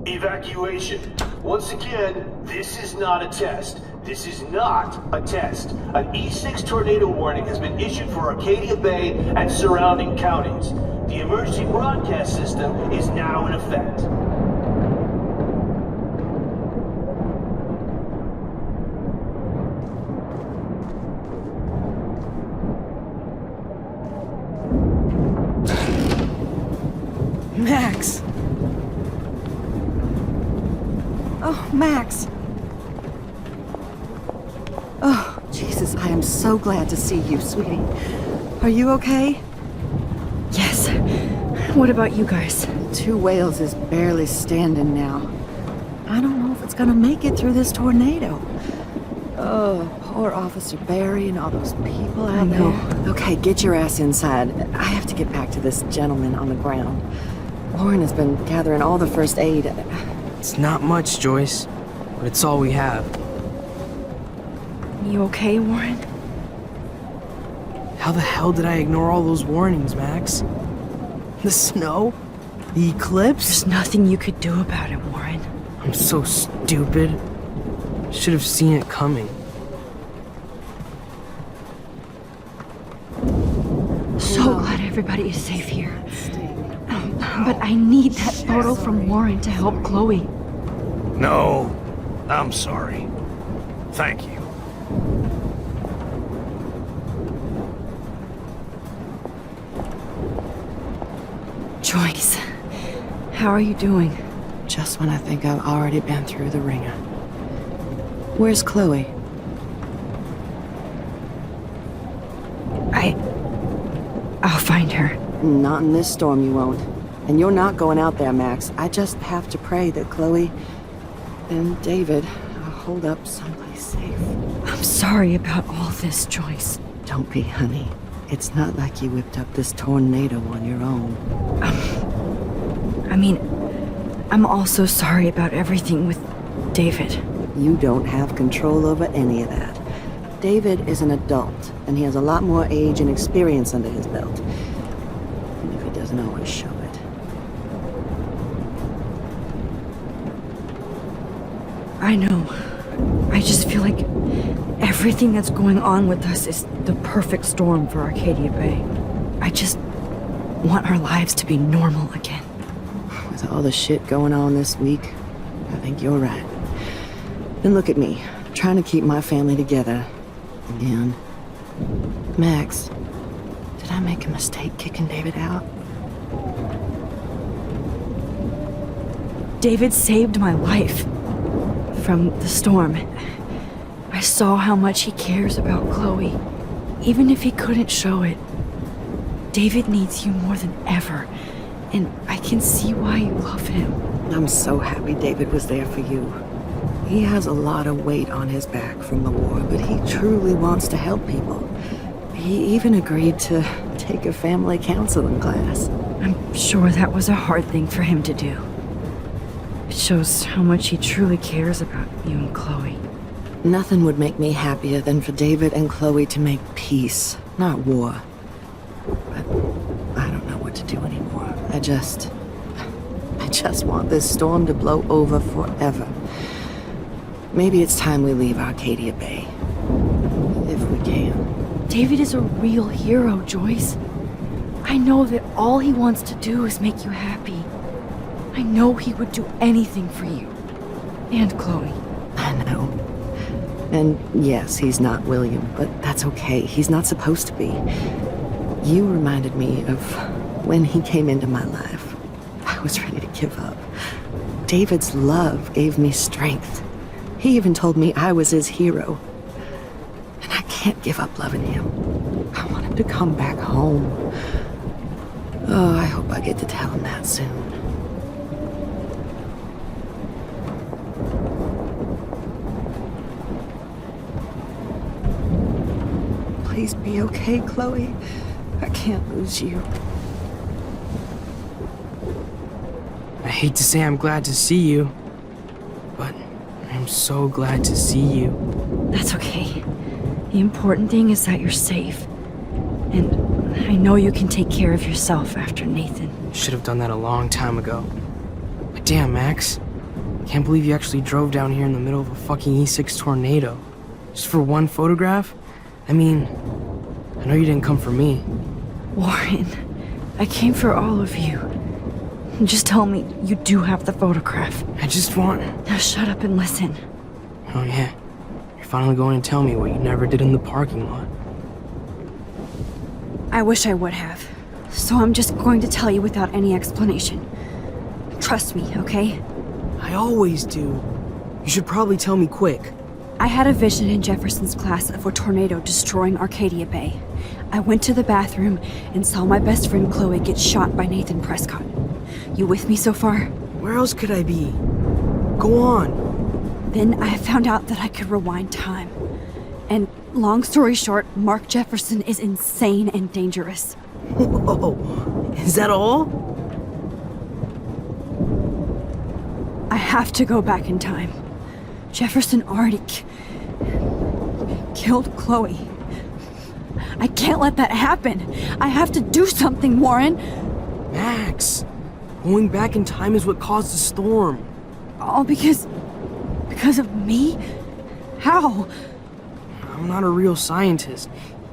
Evacuation. Once again, this is not a test. This is not a test. An E6 tornado warning has been issued for Arcadia Bay and surrounding counties. The emergency broadcast system is now in effect. Max! Oh, Max! Oh, Jesus, I am so glad to see you, sweetie. Are you okay? Yes. What about you guys? Two Whales is barely standing now. I don't know if it's gonna make it through this tornado. Oh, poor Officer Barry and all those people out there. Okay, get your ass inside. I have to get back to this gentleman on the ground. Lauren has been gathering all the first aid. It's not much, Joyce, but it's all we have. You okay, Warren? How the hell did I ignore all those warnings, Max? The snow? The eclipse? There's nothing you could do about it, Warren. I'm so stupid. Should have seen it coming. So glad everybody is safe here. But I need that photo from Warren to help Chloe. No, I'm sorry. Thank you. Joyce, how are you doing? Just when I think I've already been through the ringer. Where's Chloe? I'll find her. Not in this storm, you won't. And you're not going out there, Max. I just have to pray that Chloe and David are holed up someplace safe. I'm sorry about all this, Joyce. Don't be, honey. It's not like you whipped up this tornado on your own. I mean, I'm also sorry about everything with David. You don't have control over any of that. David is an adult, and he has a lot more age and experience under his belt. Even if he doesn't always show it. I know. I just feel like everything that's going on with us is the perfect storm for Arcadia Bay. I just want our lives to be normal again. With all the shit going on this week, I think you're right. Then look at me, trying to keep my family together. Again. Max, did I make a mistake kicking David out? David saved my life from the storm. I saw how much he cares about Chloe, even if he couldn't show it. David needs you more than ever, and I can see why you love him. I'm so happy David was there for you. He has a lot of weight on his back from the war, but he truly wants to help people. He even agreed to take a family counseling class. I'm sure that was a hard thing for him to do. It shows how much he truly cares about you and Chloe. Nothing would make me happier than for David and Chloe to make peace, not war. But I don't know what to do anymore. I just want this storm to blow over forever. Maybe it's time we leave Arcadia Bay. If we can. David is a real hero, Joyce. I know that all he wants to do is make you happy. I know he would do anything for you. And Chloe. I know. And yes, he's not William, but that's okay. He's not supposed to be. You reminded me of when he came into my life. I was ready to give up. David's love gave me strength. He even told me I was his hero. And I can't give up loving him. I want him to come back home. Oh, I hope I get to tell him that soon. Please be okay, Chloe. I can't lose you. I hate to say I'm glad to see you, but I'm so glad to see you. That's okay. The important thing is that you're safe. And I know you can take care of yourself after Nathan. Should have done that a long time ago. But damn, Max. Can't believe you actually drove down here in the middle of a fucking E6 tornado. Just for one photograph? I mean, I know you didn't come for me. Warren, I came for all of you. Just tell me you do have the photograph. I just want... Now shut up and listen. Oh yeah, you're finally going to tell me what you never did in the parking lot. I wish I would have. So I'm just going to tell you without any explanation. Trust me, okay? I always do. You should probably tell me quick. I had a vision in Jefferson's class of a tornado destroying Arcadia Bay. I went to the bathroom and saw my best friend Chloe get shot by Nathan Prescott. You with me so far? Where else could I be? Go on. Then I found out that I could rewind time. And long story short, Mark Jefferson is insane and dangerous. Whoa, is that all? I have to go back in time. Jefferson already killed Chloe. I can't let that happen. I have to do something, Warren. Max, going back in time is what caused the storm. All because of me? How? I'm not a real scientist,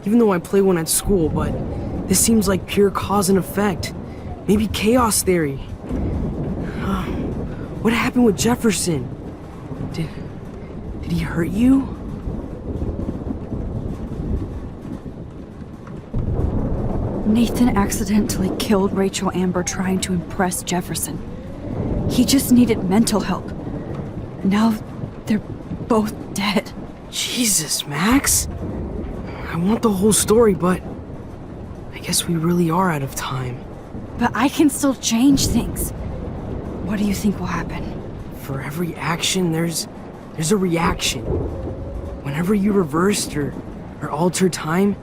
even though I play one at school, but this seems like pure cause and effect. Maybe chaos theory. What happened with Jefferson? Did he hurt you? Nathan accidentally killed Rachel Amber trying to impress Jefferson. He just needed mental help. Now they're both dead. Jesus, Max. I want the whole story, but I guess we really are out of time. But I can still change things. What do you think will happen? For every action, there's a reaction. Whenever you reversed or altered time,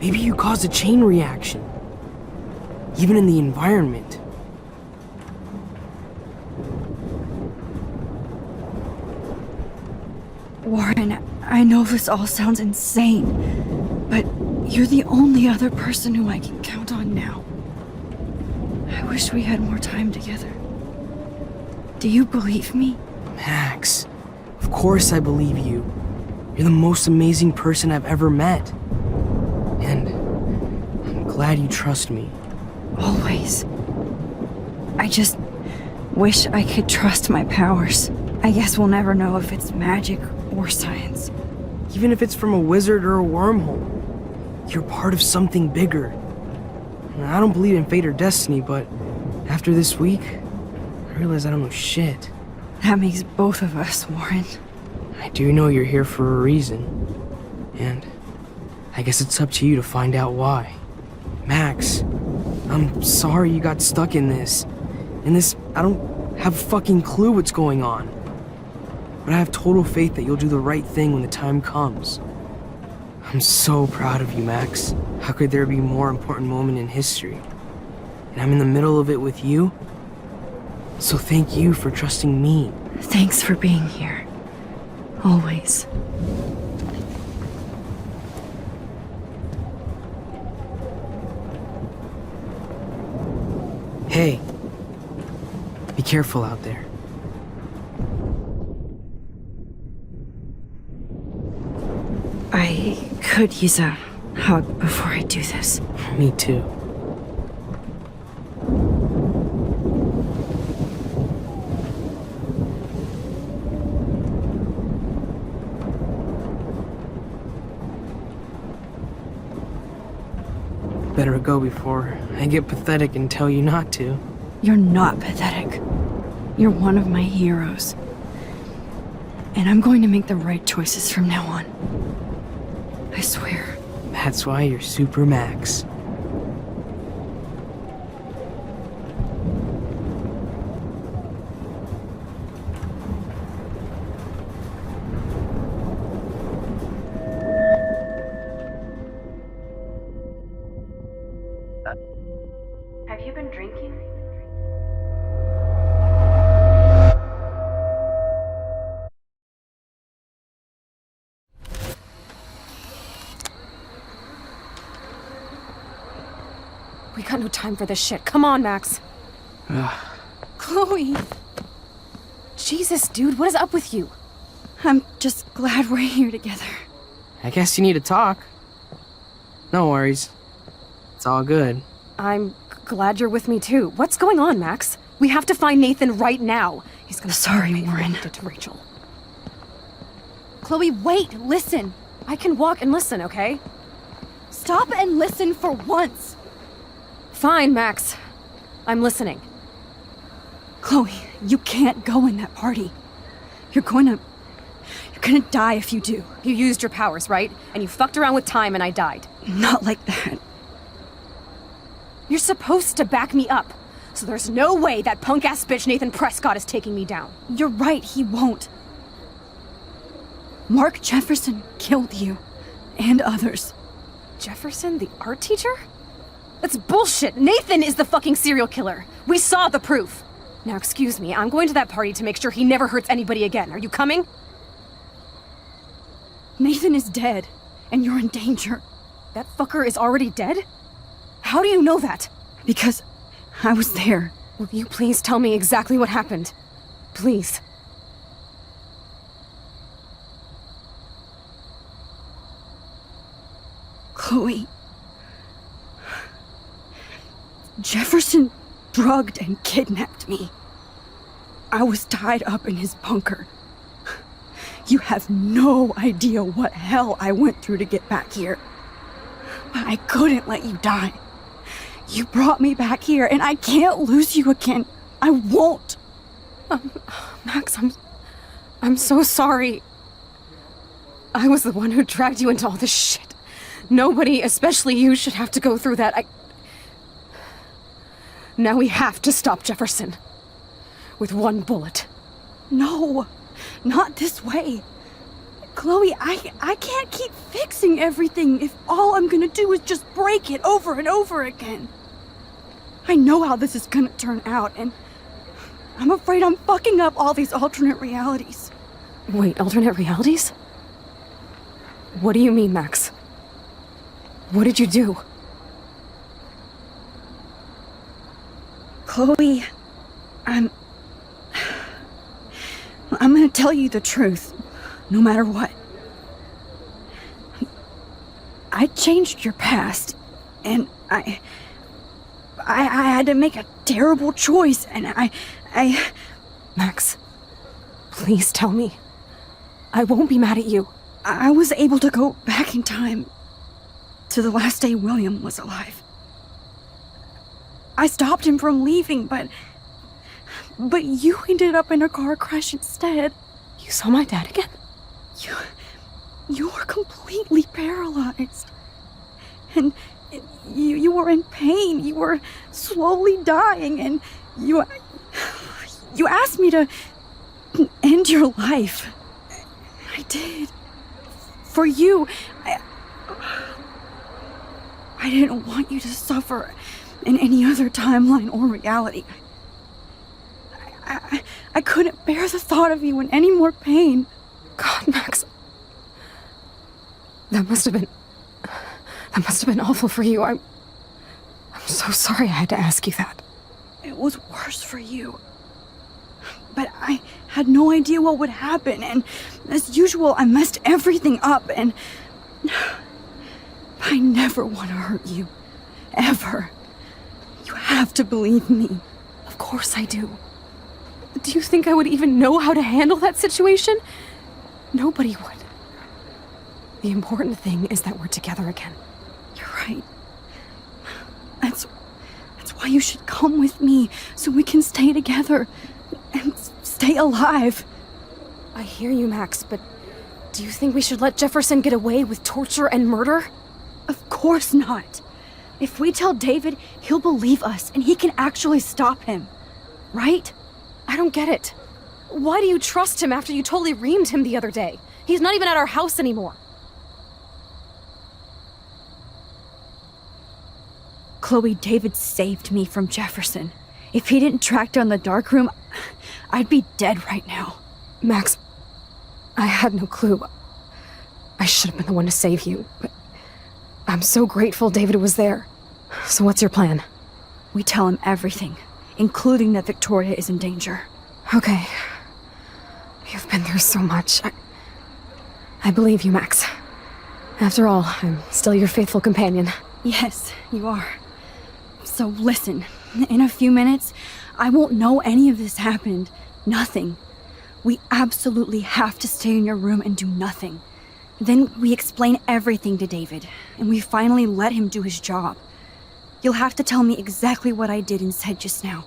maybe you caused a chain reaction. Even in the environment. Warren, I know this all sounds insane, but you're the only other person who I can count on now. I wish we had more time together. Do you believe me? Max, of course I believe you. You're the most amazing person I've ever met. And I'm glad you trust me. Always. I just wish I could trust my powers. I guess we'll never know if it's magic or science. Even if it's from a wizard or a wormhole, you're part of something bigger. I don't believe in fate or destiny, but after this week, I I realize I don't know shit. That makes both of us, Warren. I do know you're here for a reason. And I guess it's up to you to find out why. Max, I'm sorry you got stuck in this. I don't have a fucking clue what's going on. But I have total faith that you'll do the right thing when the time comes. I'm so proud of you, Max. How could there be a more important moment in history? And I'm in the middle of it with you. So thank you for trusting me. Thanks for being here. Always. Hey, be careful out there. I could use a hug before I do this. Me too. Better go before I get pathetic and tell you not to. You're not pathetic. You're one of my heroes. And I'm going to make the right choices from now on. I swear. That's why you're Super Max. Have you been drinking? We got no time for this shit. Come on, Max. Chloe! Jesus, dude, what is up with you? I'm just glad we're here together. I guess you need to talk. No worries. It's all good. I'm glad you're with me too. What's going on, Max? We have to find Nathan right now. He's gonna Sorry, Warren. Did to Rachel. Chloe, wait, listen. I can walk and listen, okay? Stop and listen for once. Fine, Max. I'm listening. Chloe, you can't go in that party. You're gonna die if you do. You used your powers, right? And you fucked around with time and I died. Not like that. You're supposed to back me up. So there's no way that punk-ass bitch Nathan Prescott is taking me down. You're right, he won't. Mark Jefferson killed you. And others. Jefferson, the art teacher? That's bullshit! Nathan is the fucking serial killer! We saw the proof! Now excuse me, I'm going to that party to make sure he never hurts anybody again. Are you coming? Nathan is dead, and you're in danger. That fucker is already dead? How do you know that? Because I was there. Will you please tell me exactly what happened? Please. Chloe. Jefferson drugged and kidnapped me. I was tied up in his bunker. You have no idea what hell I went through to get back here. But I couldn't let you die. You brought me back here, and I can't lose you again. I won't. Max, I'm so sorry. I was the one who dragged you into all this shit. Nobody, especially you, should have to go through that. Now we have to stop Jefferson. With one bullet. No, not this way. Chloe, I can't keep fixing everything if all I'm gonna do is just break it over and over again. I know how this is gonna turn out, and I'm afraid I'm fucking up all these alternate realities. Wait, alternate realities? What do you mean, Max? What did you do? Chloe, I'm gonna tell you the truth, no matter what. I changed your past, and I had to make a terrible choice, and I... Max, please tell me. I won't be mad at you. I was able to go back in time to the last day William was alive. I stopped him from leaving, but But you ended up in a car crash instead. You saw my dad again? You were completely paralyzed. And you were in pain. You were slowly dying, and you asked me to end your life. I did. For you. I didn't want you to suffer in any other timeline or reality. I couldn't bear the thought of you in any more pain. God, Max. That must have been awful for you. I'm so sorry I had to ask you that. It was worse for you. But I had no idea what would happen, and as usual, I messed everything up, and I never want to hurt you. Ever. You have to believe me. Of course I do. Do you think I would even know how to handle that situation? Nobody would. The important thing is that we're together again. You're right. That's why you should come with me, so we can stay together and stay alive. I hear you, Max, but do you think we should let Jefferson get away with torture and murder? Of course not. If we tell David, he'll believe us, and he can actually stop him. Right? I don't get it. Why do you trust him after you totally reamed him the other day? He's not even at our house anymore. Chloe, David saved me from Jefferson. If he didn't track down the dark room, I'd be dead right now. Max, I had no clue. I should have been the one to save you, but I'm so grateful David was there. So what's your plan? We tell him everything, including that Victoria is in danger. Okay. You've been through so much. I believe you, Max. After all, I'm still your faithful companion. Yes, you are. So listen, in a few minutes, I won't know any of this happened. Nothing. We absolutely have to stay in your room and do nothing. Then we explain everything to David, and we finally let him do his job. You'll have to tell me exactly what I did and said just now.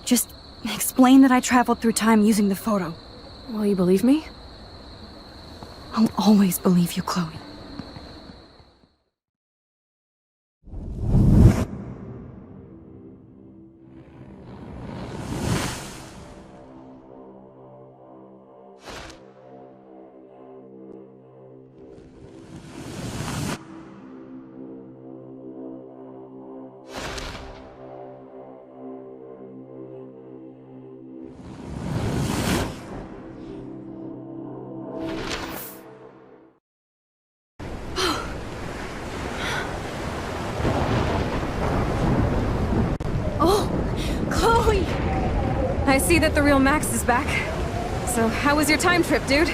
Just explain that I traveled through time using the photo. Will you believe me? I'll always believe you, Chloe. I see that the real Max is back. So, how was your time trip, dude?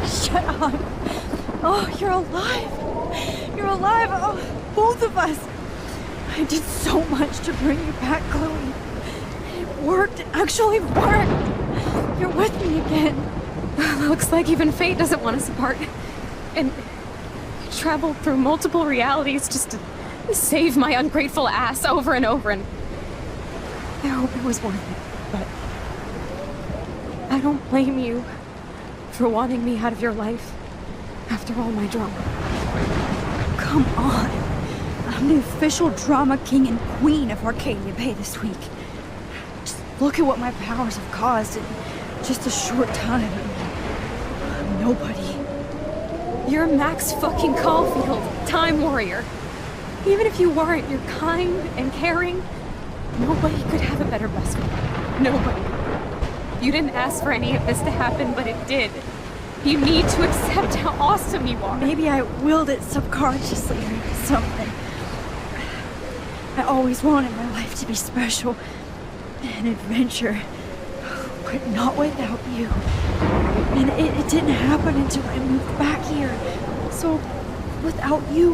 Shut up. Oh, you're alive. You're alive. Oh, both of us. I did so much to bring you back, Chloe. It worked. It actually worked. You're with me again. Looks like even fate doesn't want us apart. And you traveled through multiple realities just to save my ungrateful ass over and over, and I hope it was worth it. But I don't blame you for wanting me out of your life after all my drama. Come on. I'm the official drama king and queen of Arcadia Bay this week. Just look at what my powers have caused in just a short time. I'm nobody. You're Max fucking Caulfield, Time Warrior. Even if you weren't, you're kind and caring. Nobody could have a better best friend. Nobody. You didn't ask for any of this to happen, but it did. You need to accept how awesome you are. Maybe I willed it subconsciously or something. I always wanted my life to be special. An adventure. But not without you. And it didn't happen until I moved back here. So, without you,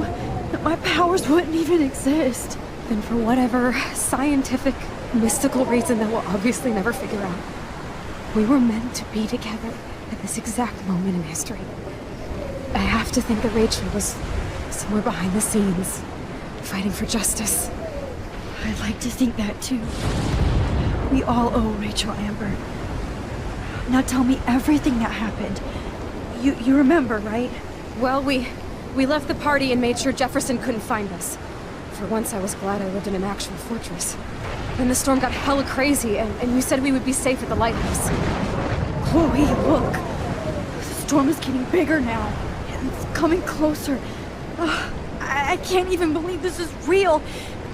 my powers wouldn't even exist. And for whatever scientific, mystical reason that we'll obviously never figure out, we were meant to be together at this exact moment in history. I have to think that Rachel was somewhere behind the scenes, fighting for justice. I'd like to think that too. We all owe Rachel, Amber. Now tell me everything that happened. You remember, right? Well, we left the party and made sure Jefferson couldn't find us. For once, I was glad I lived in an actual fortress. Then the storm got hella crazy, and you said we would be safe at the lighthouse. Chloe, look. The storm is getting bigger now. It's coming closer. I can't even believe this is real.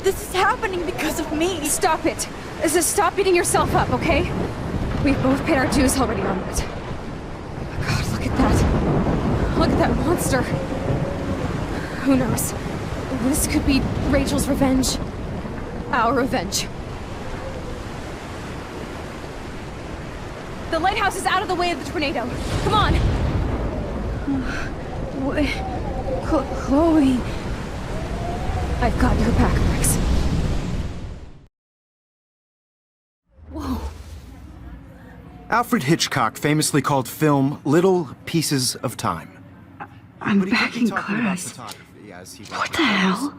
This is happening because of me. Stop it. Stop beating yourself up, okay? We've both paid our dues already on it. Oh my God, look at that. Look at that monster. Who knows? This could be Rachel's revenge. Our revenge. The lighthouse is out of the way of the tornado. Come on! Chloe... I've got your back, Max. Whoa. Alfred Hitchcock famously called film little pieces of time. I'm back in class. What the hell?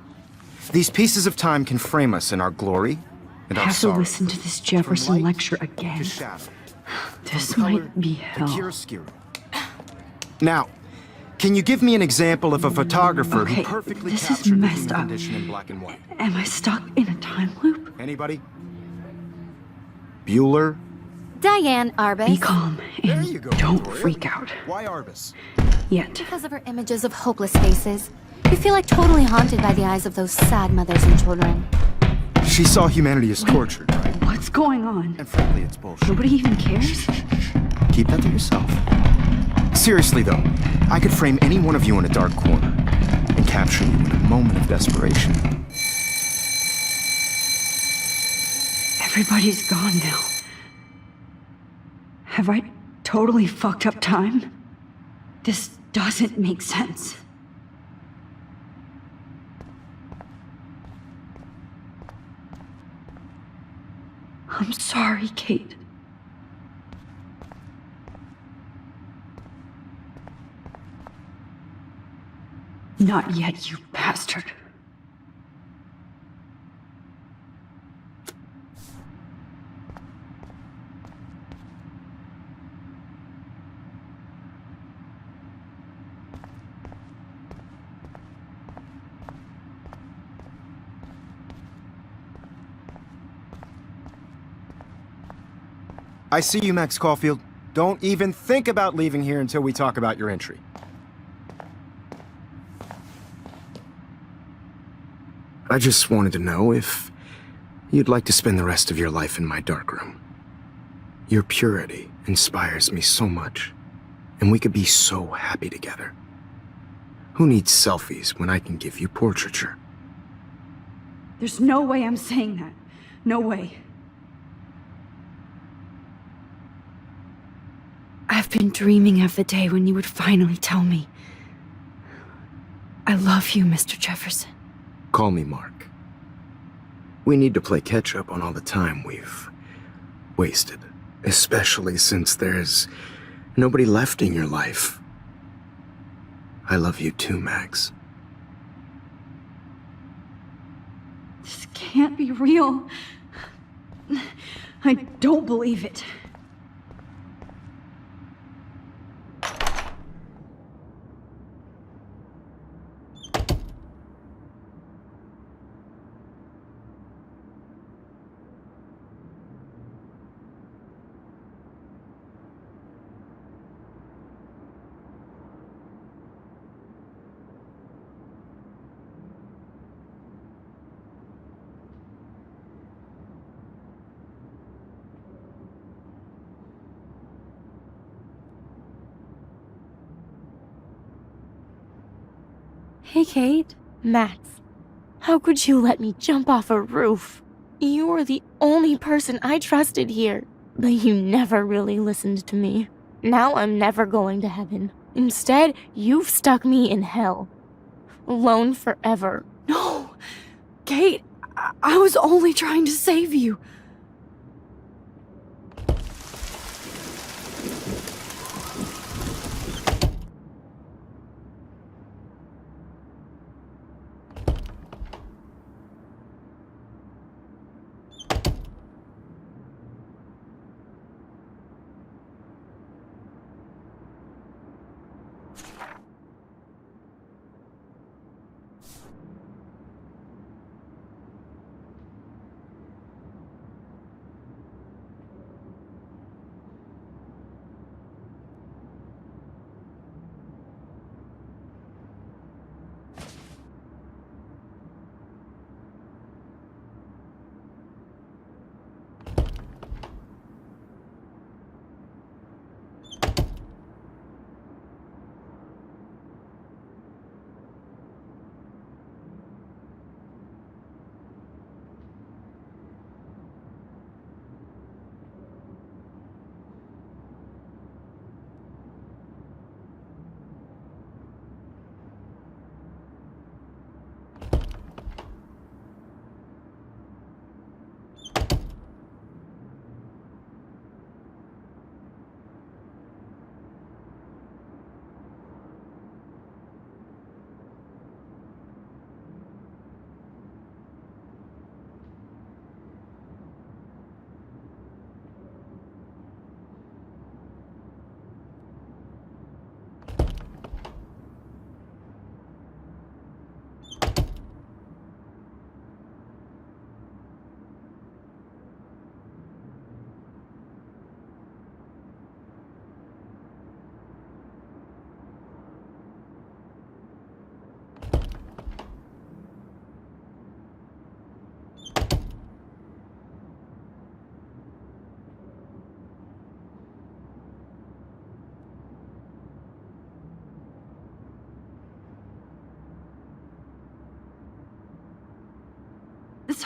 These pieces of time can frame us in our glory and I our have to sorrow. listen to this Jefferson lecture again. This might be hell. Now, can you give me an example of a photographer Okay, who perfectly this is captured the messed human up. condition in black and white? Am I stuck in a time loop? Anybody? Bueller? Diane Arbus. Be calm and don't freak out. Why Arbus? Yet. Because of her images of hopeless faces. You feel like totally haunted by the eyes of those sad mothers and children. She saw humanity as tortured, right? What's going on? And frankly, it's bullshit. Nobody even cares? Keep that to yourself. Seriously, though, I could frame any one of you in a dark corner and capture you in a moment of desperation. Everybody's gone now. Have I totally fucked up time? This doesn't make sense. I'm sorry, Kate. Not yet, you bastard. I see you, Max Caulfield. Don't even think about leaving here until we talk about your entry. I just wanted to know if you'd like to spend the rest of your life in my darkroom. Your purity inspires me so much, and we could be so happy together. Who needs selfies when I can give you portraiture? There's no way I'm saying that. No way. I've been dreaming of the day when you would finally tell me. I love you, Mr. Jefferson. Call me Mark. We need to play catch-up on all the time we've wasted, especially since there's nobody left in your life. I love you too, Max. This can't be real. I don't believe it. Hey, Kate. Max, how could you let me jump off a roof? You were the only person I trusted here, but you never really listened to me. Now I'm never going to heaven. Instead, you've stuck me in hell. Alone forever. No! Kate, I was only trying to save you.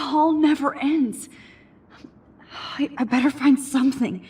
all never ends. I better find something.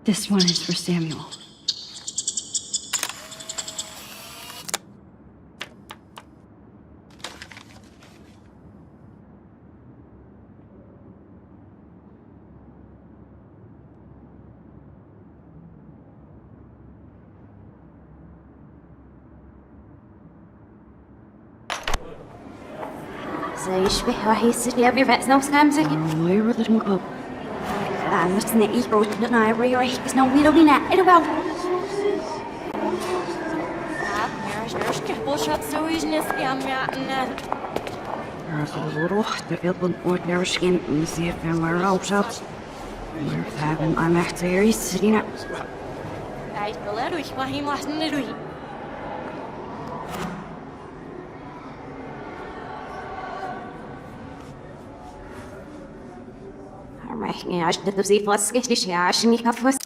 This one is for Samuel. زيش بحوحي السرية بيبعث نوس نامزك Where did it go? I'm just in the Eagle, but I really there's no way to be not it about. I'm actually sitting up. عشان تدوسي فاسكت ليش عشان يكفوس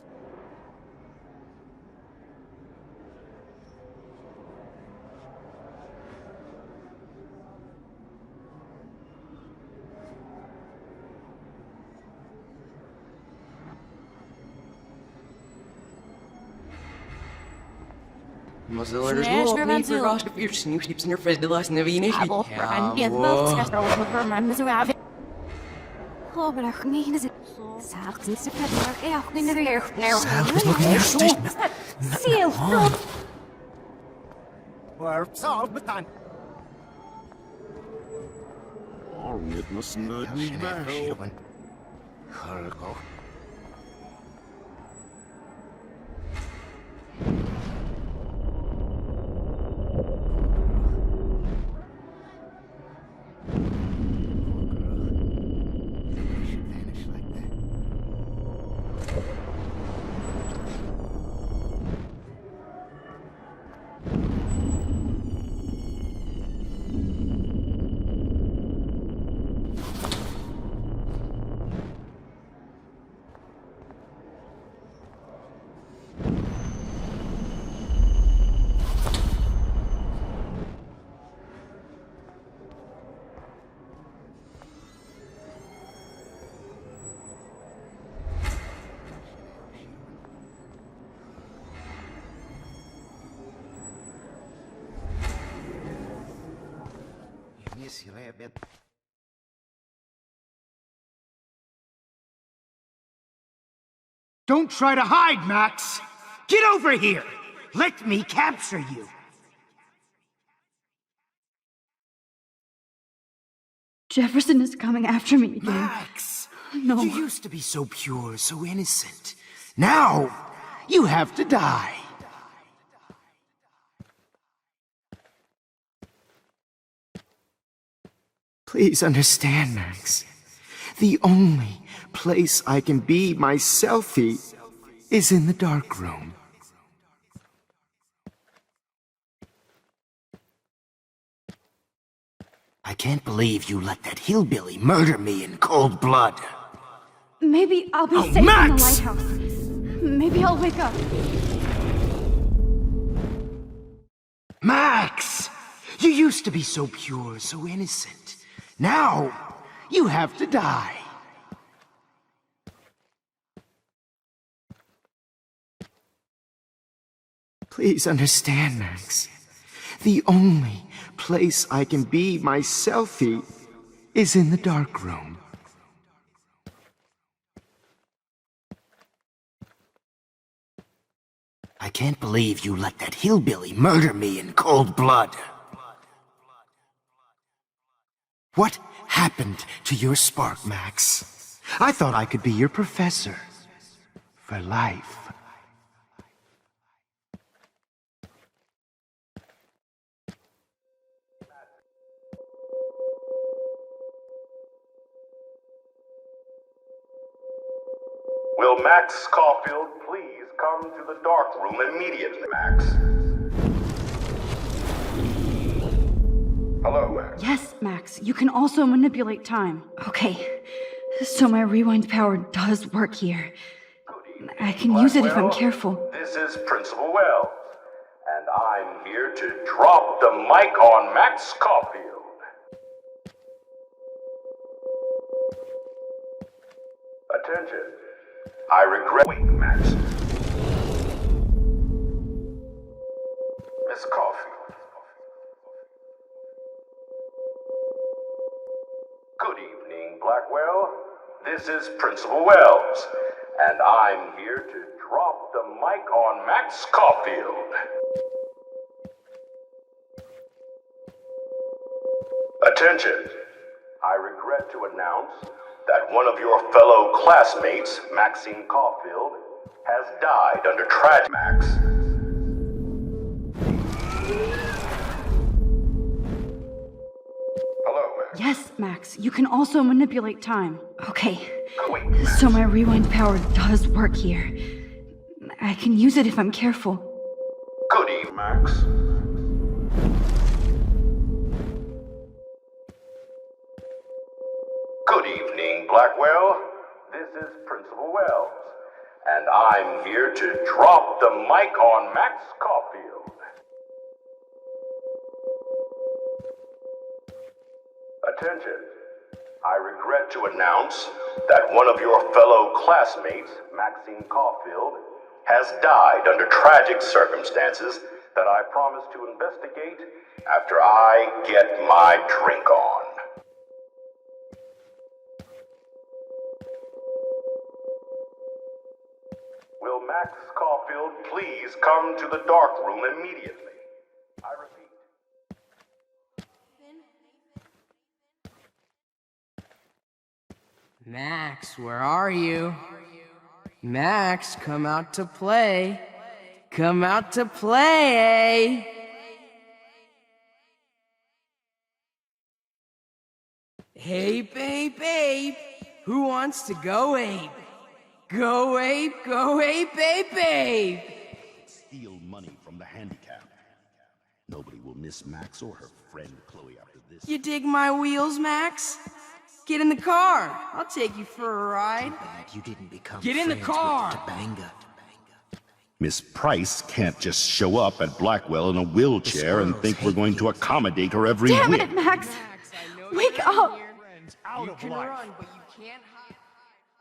Mozilla is well, me for gosh, if you're snoopsnips in your face, the last never you need. Oh, but I need is it. Salks and stuff. Yeah, we never hear. Seal. We're solved with time. Don't try to hide, Max! Get over here! Let me capture you! Jefferson is coming after me again. Max! No. You used to be so pure, so innocent. Now, you have to die. Please understand, Max. The only place I can be my selfie is in the dark room. I can't believe you let that hillbilly murder me in cold blood. Maybe I'll be safe Max! in the lighthouse. Maybe I'll wake up. Max! You used to be so pure, so innocent. Now, you have to die. Please understand, Max. The only place I can be my selfie is in the dark room. I can't believe you let that hillbilly murder me in cold blood. What happened to your spark, Max? I thought I could be your professor for life. Will Max Caulfield please come to the dark room immediately, Max? Hello, Max. Yes, Max. You can also manipulate time. Okay. So my rewind power does work here. I can use it if I'm careful. This is Principal Wells, and I'm here to drop the mic on Max Caulfield. Attention. I regret. Wait, Max. Miss Caulfield. Good evening, Blackwell. This is Principal Wells, and I'm here to drop the mic on Max Caulfield. Attention. I regret to announce that one of your fellow classmates, Maxine Caulfield, has died under tragic. Max. Hello, Max. Yes, Max. You can also manipulate time. Okay. So my rewind power does work here. I can use it if I'm careful. Good evening, Max. Good evening, Blackwell. This is Principal Wells, and I'm here to drop the mic on Max Caulfield. Attention. I regret to announce that one of your fellow classmates, Maxine Caulfield, has died under tragic circumstances that I promise to investigate after I get my drink on. Will Max Caulfield please come to the dark room immediately? I repeat. Max, where are you? Max, come out to play. Come out to play, eh? Hey, babe. Who wants to go ape? Go ape, babe. Steal money from the handicapped. Nobody will miss Max or her friend Chloe after this. You dig my wheels, Max? Get in the car. I'll take you for a ride. You didn't become Get in the car. Topanga. Miss Price can't just show up at Blackwell in a wheelchair and think we're going to accommodate her every Damn whim. it, Max! Wake up! You can run, but you can't hide.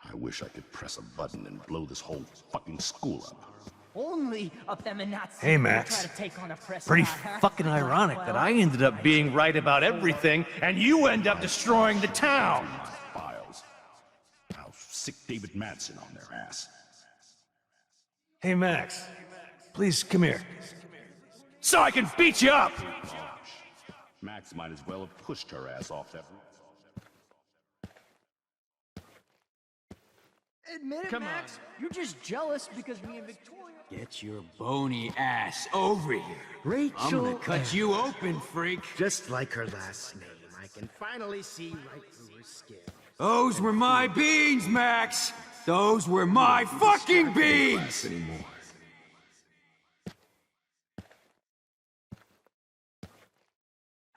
I wish I could press a button and blow this whole fucking school up. Only a feminazi Hey, would Max. try to take on a press Pretty like her. fucking ironic that I ended up being right about everything, and you end up destroying the town. Files. I'll sick David Madsen on their ass. Hey, Max. Please, come here. So I can beat you up! Max might as well have pushed her ass off that roof. Admit it, Max. You're just jealous because me and Victoria... Get your bony ass over here. Rachel. I'm gonna cut you open, freak. Just like her last name, I can finally see right through her skin. Those were my beans, Max. Those were my fucking beans. Anymore.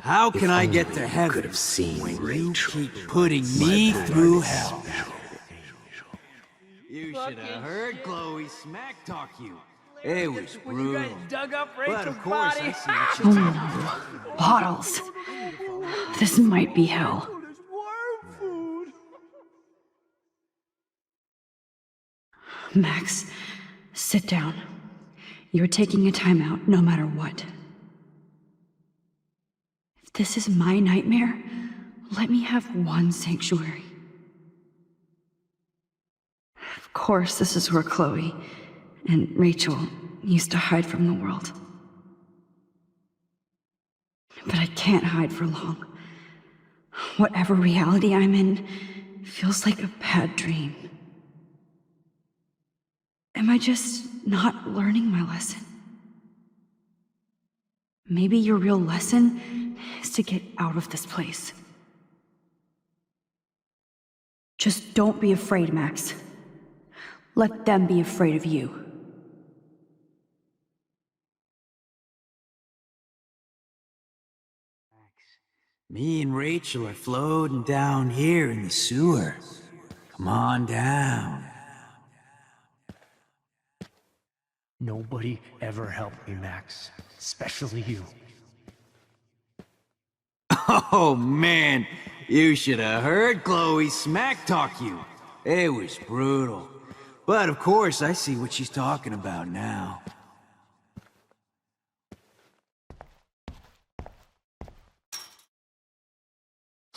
How can I get to heaven Could have seen when Rachel. you keep putting me through hell? You should have heard Chloe smack talk you. It was brutal. Dug up But Rachel's of course, body. I see what you're doing. Oh, bottles. This might be hell. Max, sit down. You're taking a timeout no matter what. If this is my nightmare, let me have one sanctuary. Of course, this is where Chloe and Rachel used to hide from the world. But I can't hide for long. Whatever reality I'm in feels like a bad dream. Am I just not learning my lesson? Maybe your real lesson is to get out of this place. Just don't be afraid, Max. Let them be afraid of you. Me and Rachel are floating down here in the sewer. Come on down. Nobody ever helped me, Max. Especially you. Oh man, you should have heard Chloe smack talk you. It was brutal. But of course, I see what she's talking about now.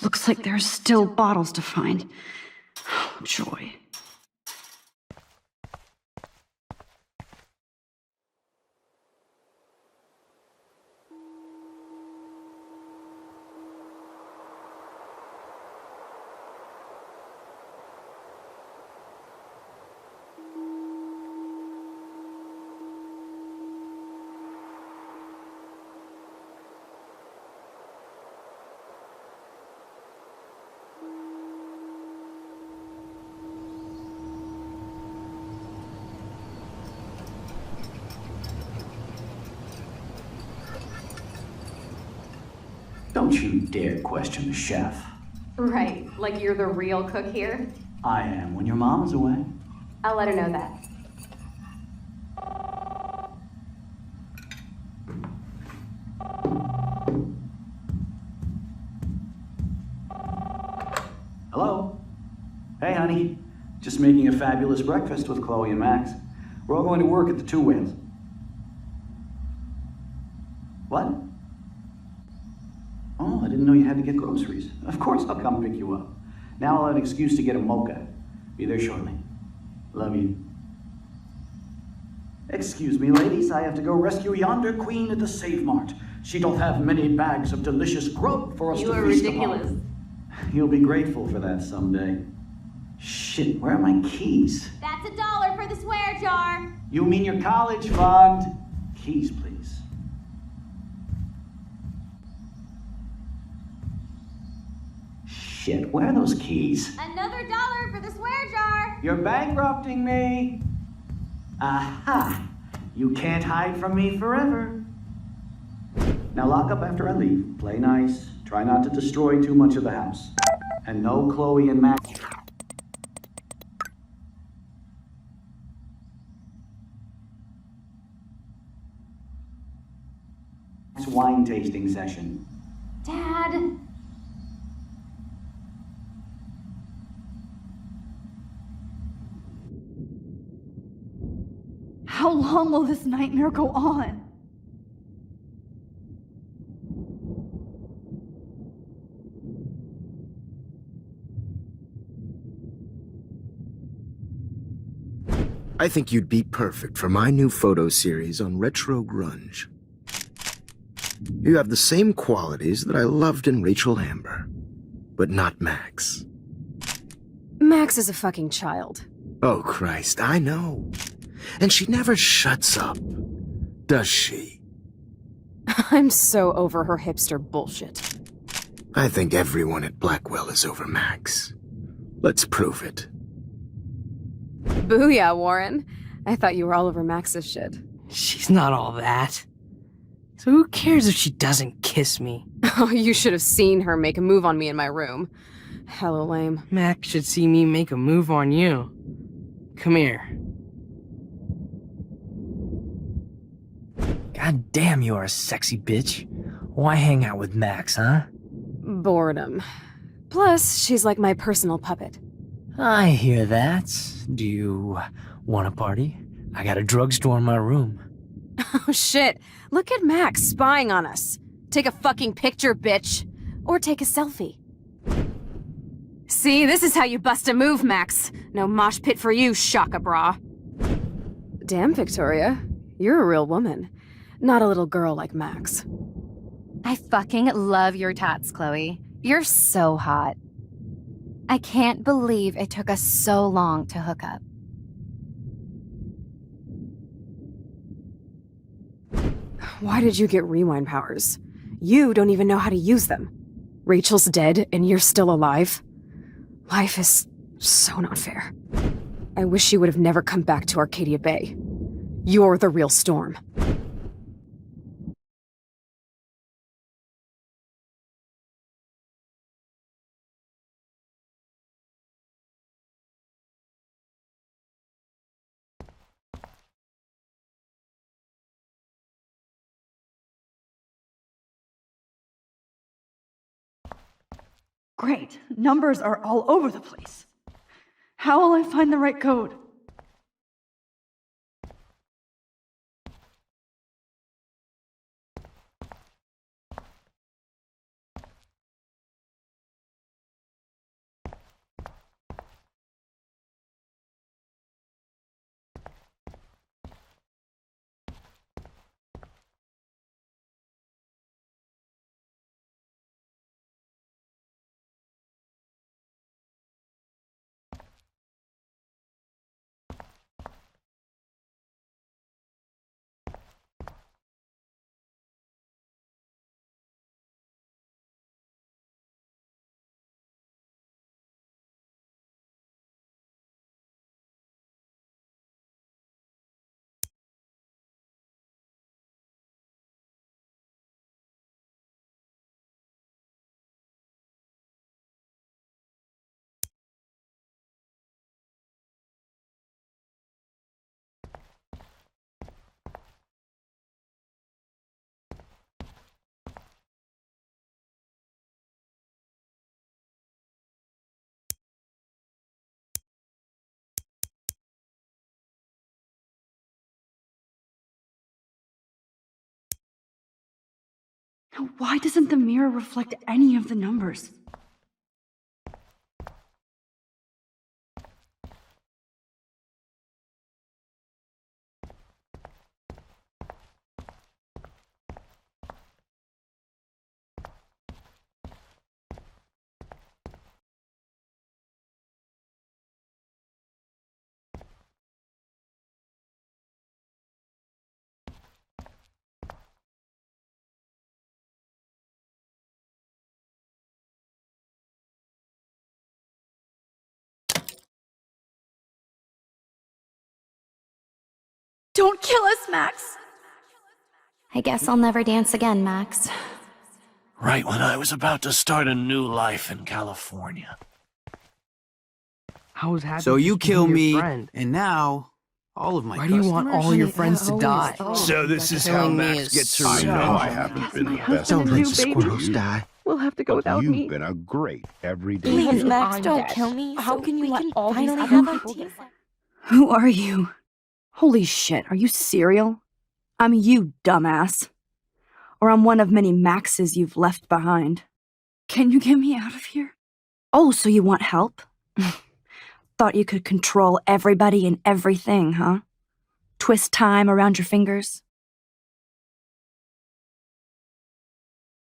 Looks like there's still bottles to find. Oh, joy. Don't you dare question the chef. Right, like you're the real cook here? I am when your mom is away. I'll let her know that. Hello? Hey, honey. Just making a fabulous breakfast with Chloe and Max. We're all going to work at the Two Whales. What? Oh, I didn't know you had to get groceries. Of course I'll come pick you up. Now I'll have an excuse to get a mocha. Be there shortly. Love you. Excuse me, ladies. I have to go rescue yonder queen at the Save Mart. She doth have many bags of delicious grub for us to feast upon. You'll be grateful for that someday. Shit, where are my keys? That's $1 for the swear jar. You mean your college fund? Keys, please. Shit, where are those keys? Another $1 for the swear jar. You're bankrupting me. Aha! You can't hide from me forever. Now lock up after I leave. Play nice. Try not to destroy too much of the house. And no Chloe and Max. Wine tasting session. Dad. How How long will this nightmare go on? I think you'd be perfect for my new photo series on retro grunge. You have the same qualities that I loved in Rachel Amber, but not Max. Max is a fucking child. Oh, Christ, I know. And she never shuts up, does she? I'm so over her hipster bullshit. I think everyone at Blackwell is over Max. Let's prove it. Booyah, Warren. I thought you were all over Max's shit. She's not all that. So who cares if she doesn't kiss me? Oh, you should have seen her make a move on me in my room. Hella lame. Max should see me make a move on you. Come here. God damn, you are a sexy bitch. Why hang out with Max, huh? Boredom. Plus, she's like my personal puppet. I hear that. Do you want a party? I got a drugstore in my room. Oh shit, look at Max spying on us. Take a fucking picture, bitch. Or take a selfie. See, this is how you bust a move, Max. No mosh pit for you, Shaka Bra. Damn, Victoria. You're a real woman. Not a little girl like Max. I fucking love your tats, Chloe. You're so hot. I can't believe it took us so long to hook up. Why did you get rewind powers? You don't even know how to use them. Rachel's dead and you're still alive. Life is so not fair. I wish you would have never come back to Arcadia Bay. You're the real Storm. Great. Numbers are all over the place. How will I find the right code? Now, why doesn't the mirror reflect any of the numbers? Don't kill us, Max! I guess I'll never dance again, Max. Right when I was about to start a new life in California. I was happy So to you be kill your me, friend. and now all of my Why do you want all your friends to die? So this is how Max gets her I know I revenge. haven't been the best Don't let friend the to squirrels you, die. We'll have to go but without you've me. been a great everyday Please, hero. Max, don't kill me. How so can you we let can all these finally other have a people tea? Who are you? Holy shit, are you serial? I'm you, dumbass. Or I'm one of many Maxes you've left behind. Can you get me out of here? Oh, so you want help? Thought you could control everybody and everything, huh? Twist time around your fingers?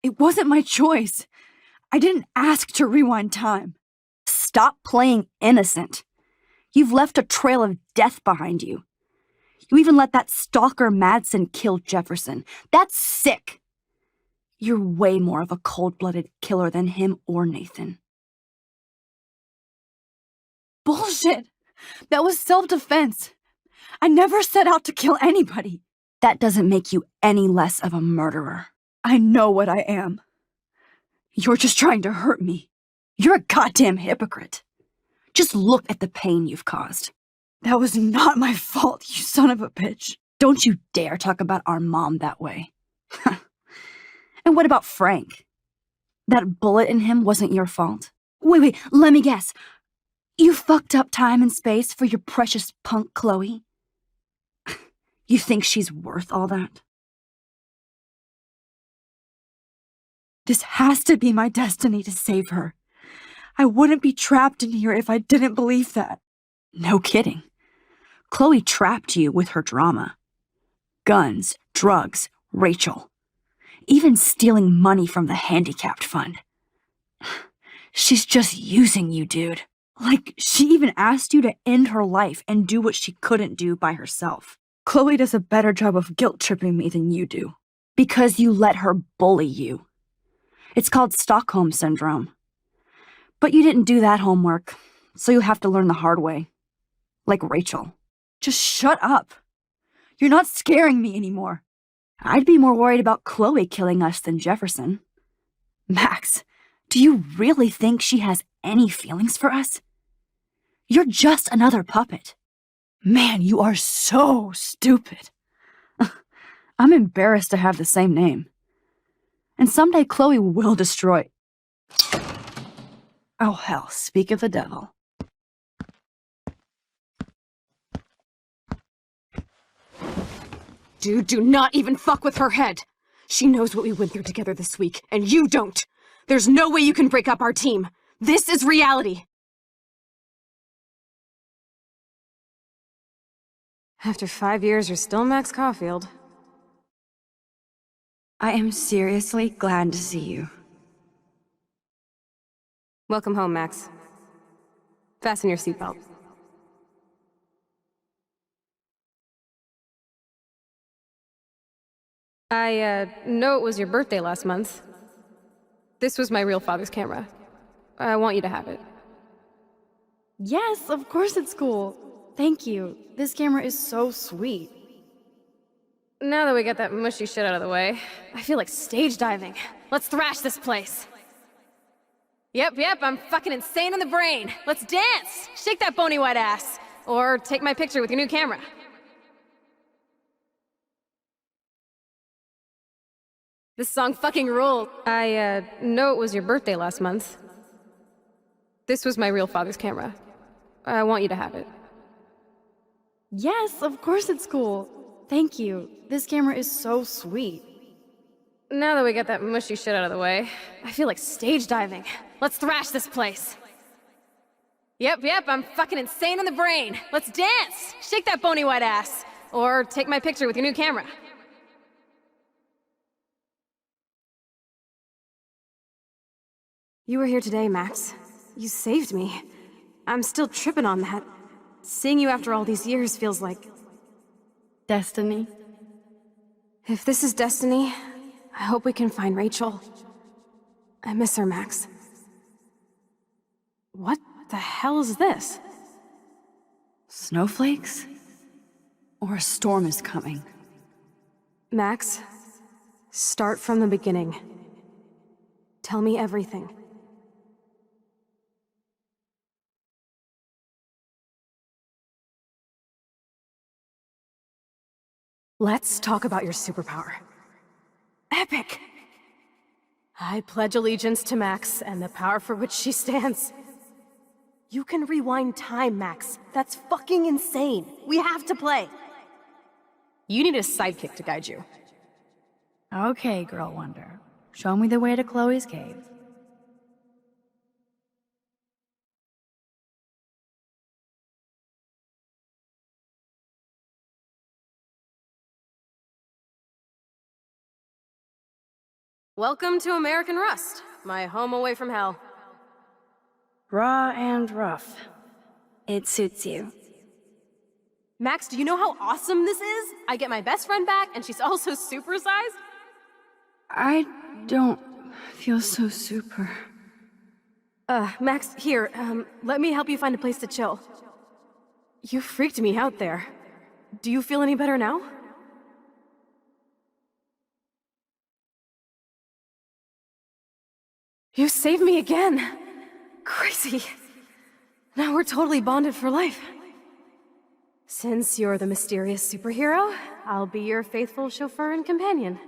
It wasn't my choice. I didn't ask to rewind time. Stop playing innocent. You've left a trail of death behind you. You even let that stalker Madsen kill Jefferson. That's sick. You're way more of a cold-blooded killer than him or Nathan. Bullshit! That was self-defense. I never set out to kill anybody. That doesn't make you any less of a murderer. I know what I am. You're just trying to hurt me. You're a goddamn hypocrite. Just look at the pain you've caused. That was not my fault, you son of a bitch. Don't you dare talk about our mom that way. And what about Frank? That bullet in him wasn't your fault? Wait, let me guess. You fucked up time and space for your precious punk Chloe? You think she's worth all that? This has to be my destiny to save her. I wouldn't be trapped in here if I didn't believe that. No kidding. Chloe trapped you with her drama. Guns, drugs, Rachel. Even stealing money from the handicapped fund. She's just using you, dude. Like, she even asked you to end her life and do what she couldn't do by herself. Chloe does a better job of guilt-tripping me than you do. Because you let her bully you. It's called Stockholm Syndrome. But you didn't do that homework, so you'll have to learn the hard way. Like Rachel. Just shut up. You're not scaring me anymore. I'd be more worried about Chloe killing us than Jefferson. Max, do you really think she has any feelings for us? You're just another puppet. Man, you are so stupid. I'm embarrassed to have the same name. And someday Chloe will destroy... Oh hell, speak of the devil. Dude, do not even fuck with her head. She knows what we went through together this week, and you don't. There's no way you can break up our team. This is reality. After 5 years, you're still Max Caulfield. I am seriously glad to see you. Welcome home, Max. Fasten your seatbelt. I know it was your birthday last month. This was my real father's camera. I want you to have it. Yes, of course it's cool. Thank you. This camera is so sweet. Now that we got that mushy shit out of the way, I feel like stage diving. Let's thrash this place. Yep, I'm fucking insane in the brain. Let's dance! Shake that bony white ass. Or take my picture with your new camera. This song fucking ruled. I know it was your birthday last month. This was my real father's camera. I want you to have it. Yes, of course it's cool. Thank you. This camera is so sweet. Now that we got that mushy shit out of the way, I feel like stage diving. Let's thrash this place. Yep, I'm fucking insane in the brain. Let's dance! Shake that bony white ass. Or take my picture with your new camera. You were here today, Max. You saved me. I'm still tripping on that. Seeing you after all these years feels like... Destiny? If this is destiny, I hope we can find Rachel. I miss her, Max. What the hell is this? Snowflakes? Or a storm is coming? Max, start from the beginning. Tell me everything. Let's talk about your superpower. Epic! I pledge allegiance to Max and the power for which she stands. You can rewind time, Max. That's fucking insane. We have to play. You need a sidekick to guide you. Okay, Girl Wonder. Show me the way to Chloe's cave. Welcome to American Rust, my home away from hell. Raw and rough. It suits you. Max, do you know how awesome this is? I get my best friend back, and she's also supersized. I don't feel so super. Max, here, let me help you find a place to chill. You freaked me out there. Do you feel any better now? You saved me again! Crazy. Now we're totally bonded for life. Since you're the mysterious superhero, I'll be your faithful chauffeur and companion.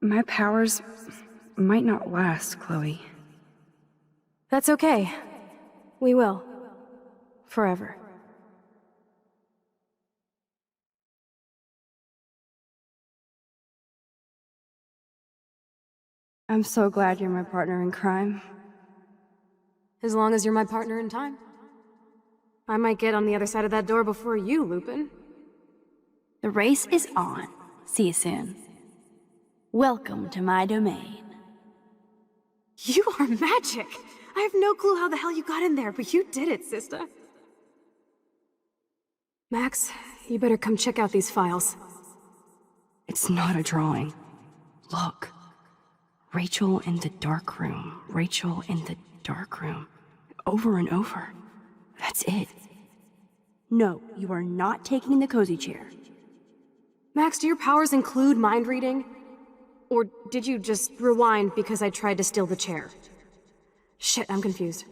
My powers might not last, Chloe. That's okay. We will. Forever. I'm so glad you're my partner in crime. As long as you're my partner in time. I might get on the other side of that door before you, Lupin. The race is on. See you soon. Welcome to my domain. You are magic! I have no clue how the hell you got in there, but you did it, sister. Max, you better come check out these files. It's not a drawing. Look. Rachel in the dark room. Rachel in the dark room. Over and over. That's it. No, you are not taking the cozy chair. Max, do your powers include mind reading? Or did you just rewind because I tried to steal the chair? Shit, I'm confused.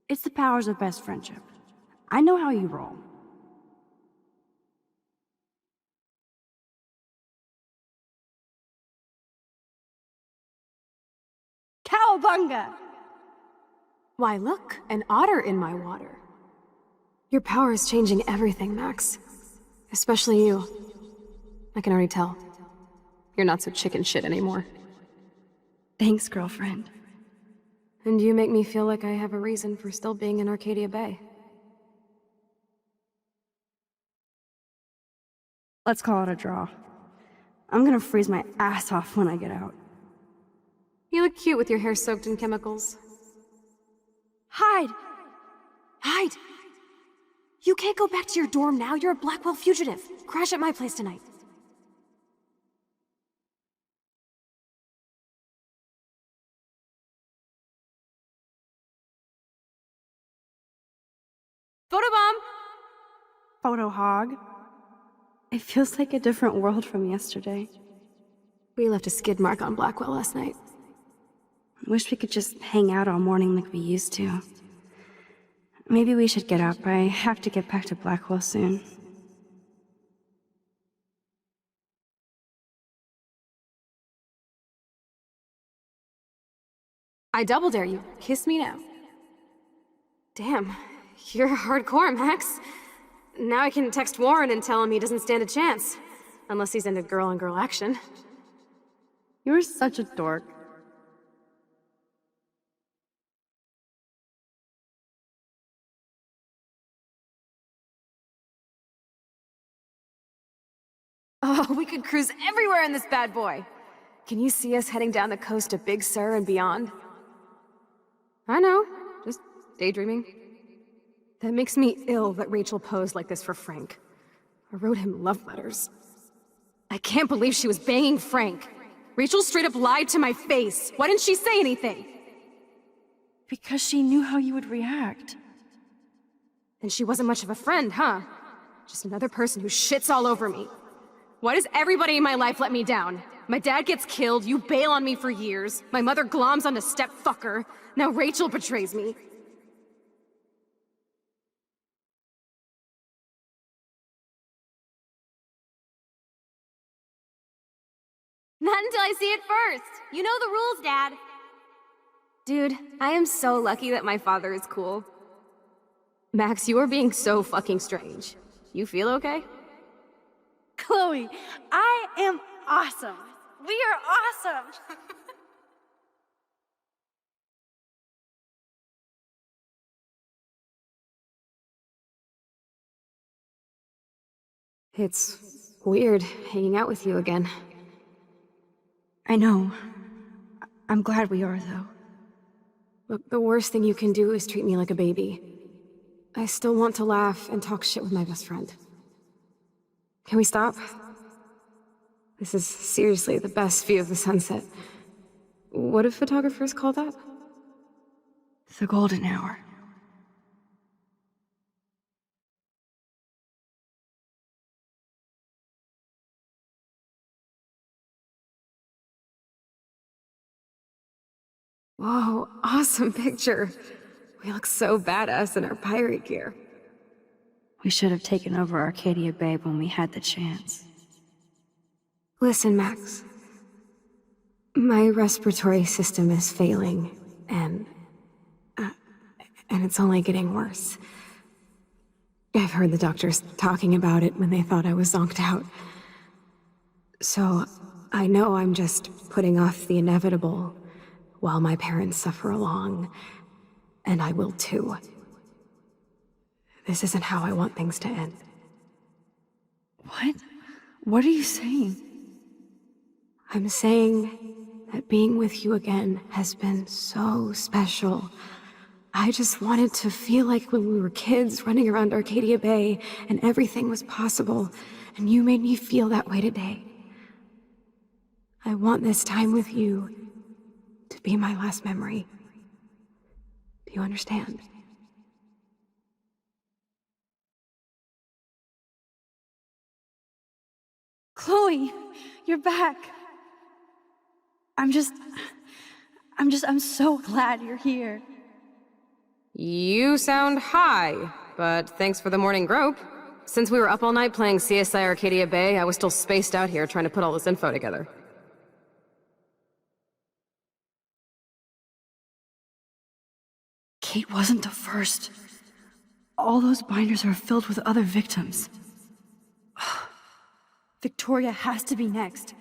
It's the powers of best friendship. I know how you roll. Cowabunga! Why, look, an otter in my water. Your power is changing everything, Max. Especially you. I can already tell. You're not so chicken shit anymore. Thanks, girlfriend. And you make me feel like I have a reason for still being in Arcadia Bay. Let's call it a draw. I'm gonna freeze my ass off when I get out. You look cute with your hair soaked in chemicals. Hide! Hide! You can't go back to your dorm now. You're a Blackwell fugitive. Crash at my place tonight. Photobomb! Photo hog. It feels like a different world from yesterday. We left a skid mark on Blackwell last night. I wish we could just hang out all morning like we used to. Maybe we should get up. I have to get back to Blackwell soon. I double dare you. Kiss me now. Damn, you're hardcore, Max. Now I can text Warren and tell him he doesn't stand a chance. Unless he's into girl-on-girl action. You're such a dork. Oh, we could cruise everywhere in this bad boy! Can you see us heading down the coast to Big Sur and beyond? I know, just daydreaming. That makes me ill that Rachel posed like this for Frank. I wrote him love letters. I can't believe she was banging Frank. Rachel straight up lied to my face. Why didn't she say anything? Because she knew how you would react. And she wasn't much of a friend, huh? Just another person who shits all over me. Why does everybody in my life let me down? My dad gets killed, you bail on me for years, my mother gloms onto stepfucker, now Rachel betrays me. Not until I see it first. You know the rules, Dad. Dude, I am so lucky that my father is cool. Max, you are being so fucking strange. You feel okay? Chloe, I am awesome. We are awesome. It's weird hanging out with you again. I know. I'm glad we are, though. But the worst thing you can do is treat me like a baby. I still want to laugh and talk shit with my best friend. Can we stop? This is seriously the best view of the sunset. What do photographers call that? The golden hour. Whoa, awesome picture. We look so badass in our pirate gear. We should have taken over Arcadia Bay when we had the chance. Listen, Max. My respiratory system is failing, and it's only getting worse. I've heard the doctors talking about it when they thought I was zonked out. So, I know I'm just putting off the inevitable while my parents suffer along, and I will too. This isn't how I want things to end. What? What are you saying? I'm saying that being with you again has been so special. I just wanted to feel like when we were kids running around Arcadia Bay and everything was possible, and you made me feel that way today. I want this time with you to be my last memory. Do you understand? Chloe, you're back. I'm so glad you're here. You sound high, but thanks for the morning grope. Since we were up all night playing CSI Arcadia Bay, I was still spaced out here trying to put all this info together. Kate wasn't the first. All those binders are filled with other victims. Victoria has to be next.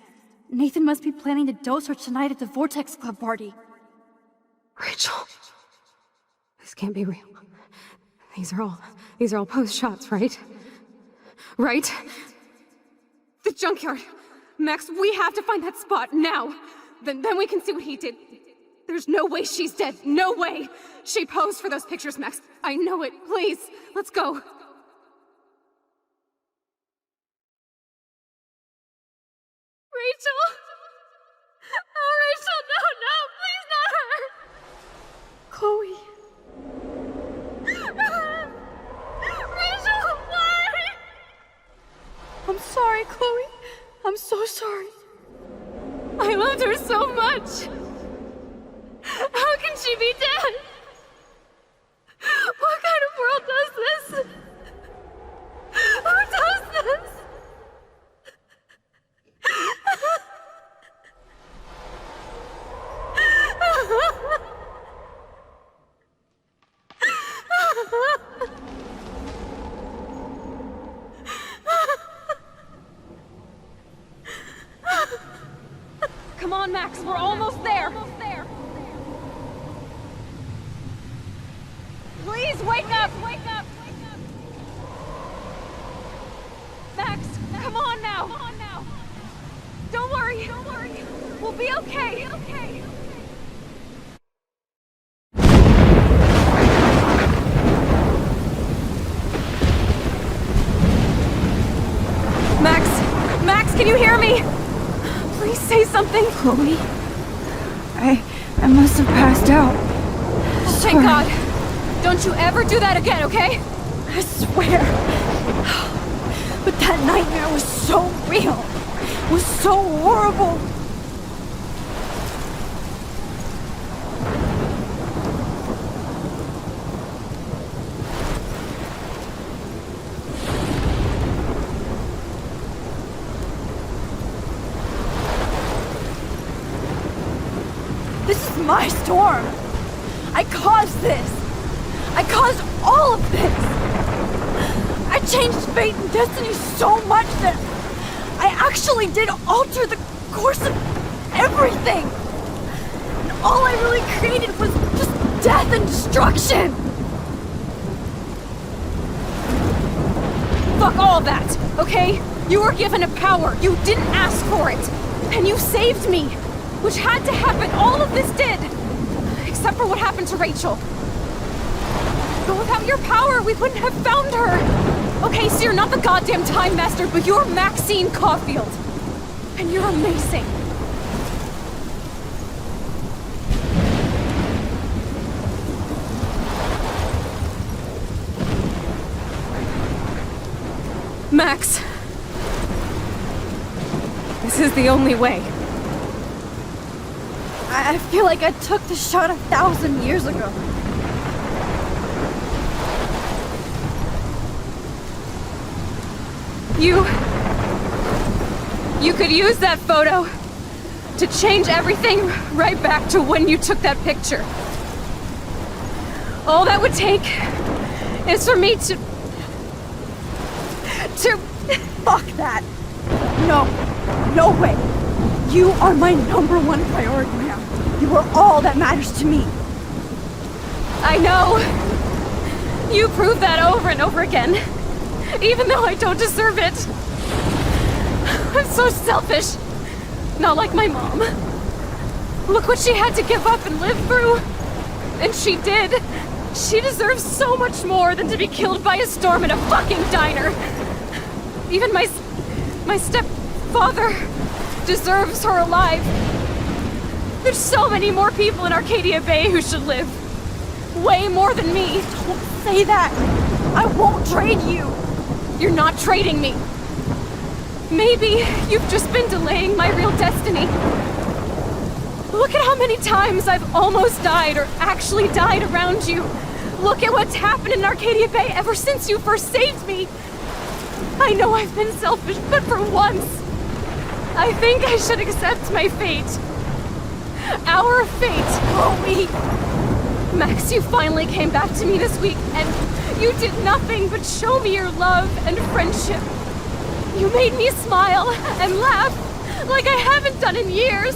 Nathan must be planning to dose her tonight at the Vortex Club party. Rachel. This can't be real. These are all post shots, right? Right? The junkyard. Max, we have to find that spot now. Then we can see what he did. There's no way she's dead. No way. She posed for those pictures, Max. I know it. Please, let's go. Rachel! Oh, Rachel, no, please not her! Chloe. Rachel, why? I'm sorry, Chloe. I'm so sorry. I loved her so much. How can she be dead? What kind of world does this? Who does this? Come on, Max, we're almost there! Please, wake up! Wake up! Max, come on now! Don't worry! We'll be okay! Max, can you hear me? Please say something. Chloe, I must have passed out. Thank God. Don't you ever do that again, okay? I swear. But that nightmare was so real. It was so horrible. This is my storm. I caused this. I caused all of this! I changed fate and destiny so much that I actually did alter the course of everything! And all I really created was just death and destruction! Fuck all that, okay? You were given a power. You didn't ask for it. And you saved me. Which had to happen. All of this did. Except for what happened to Rachel. But without your power, we wouldn't have found her. Okay, so you're not the goddamn Time Master, but you're Maxine Caulfield. And you're amazing. Max. This is the only way. I feel like I took the shot 1,000 years ago. You could use that photo to change everything right back to when you took that picture. All that would take is for me to... Fuck that! No. No way. You are my #1 priority now. You are all that matters to me. I know. You prove that over and over again. Even though I don't deserve it. I'm so selfish. Not like my mom. Look what she had to give up and live through. And she did. She deserves so much more than to be killed by a storm in a fucking diner. Even my stepfather deserves her alive. There's so many more people in Arcadia Bay who should live. Way more than me. Don't say that. I won't trade you. You're not trading me. Maybe you've just been delaying my real destiny. Look at how many times I've almost died or actually died around you. Look at what's happened in Arcadia Bay ever since you first saved me. I know I've been selfish, but for once, I think I should accept my fate. Our fate, Chloe. Max, you finally came back to me this week, and you did nothing but show me your love and friendship. You made me smile and laugh like I haven't done in years.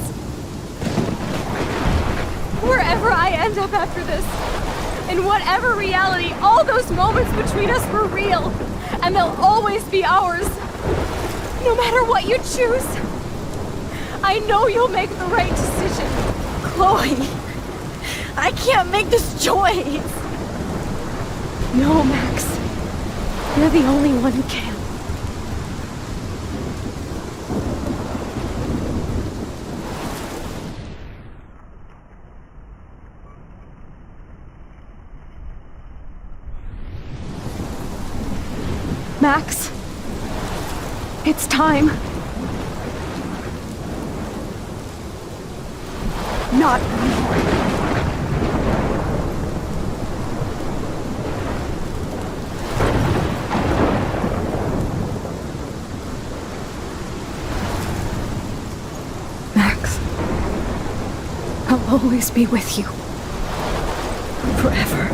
Wherever I end up after this, in whatever reality, all those moments between us were real, and they'll always be ours. No matter what you choose, I know you'll make the right decision. Chloe, I can't make this choice. No, Max. You're the only one who can. Max, it's time. Not anymore. Max, I'll always be with you. Forever.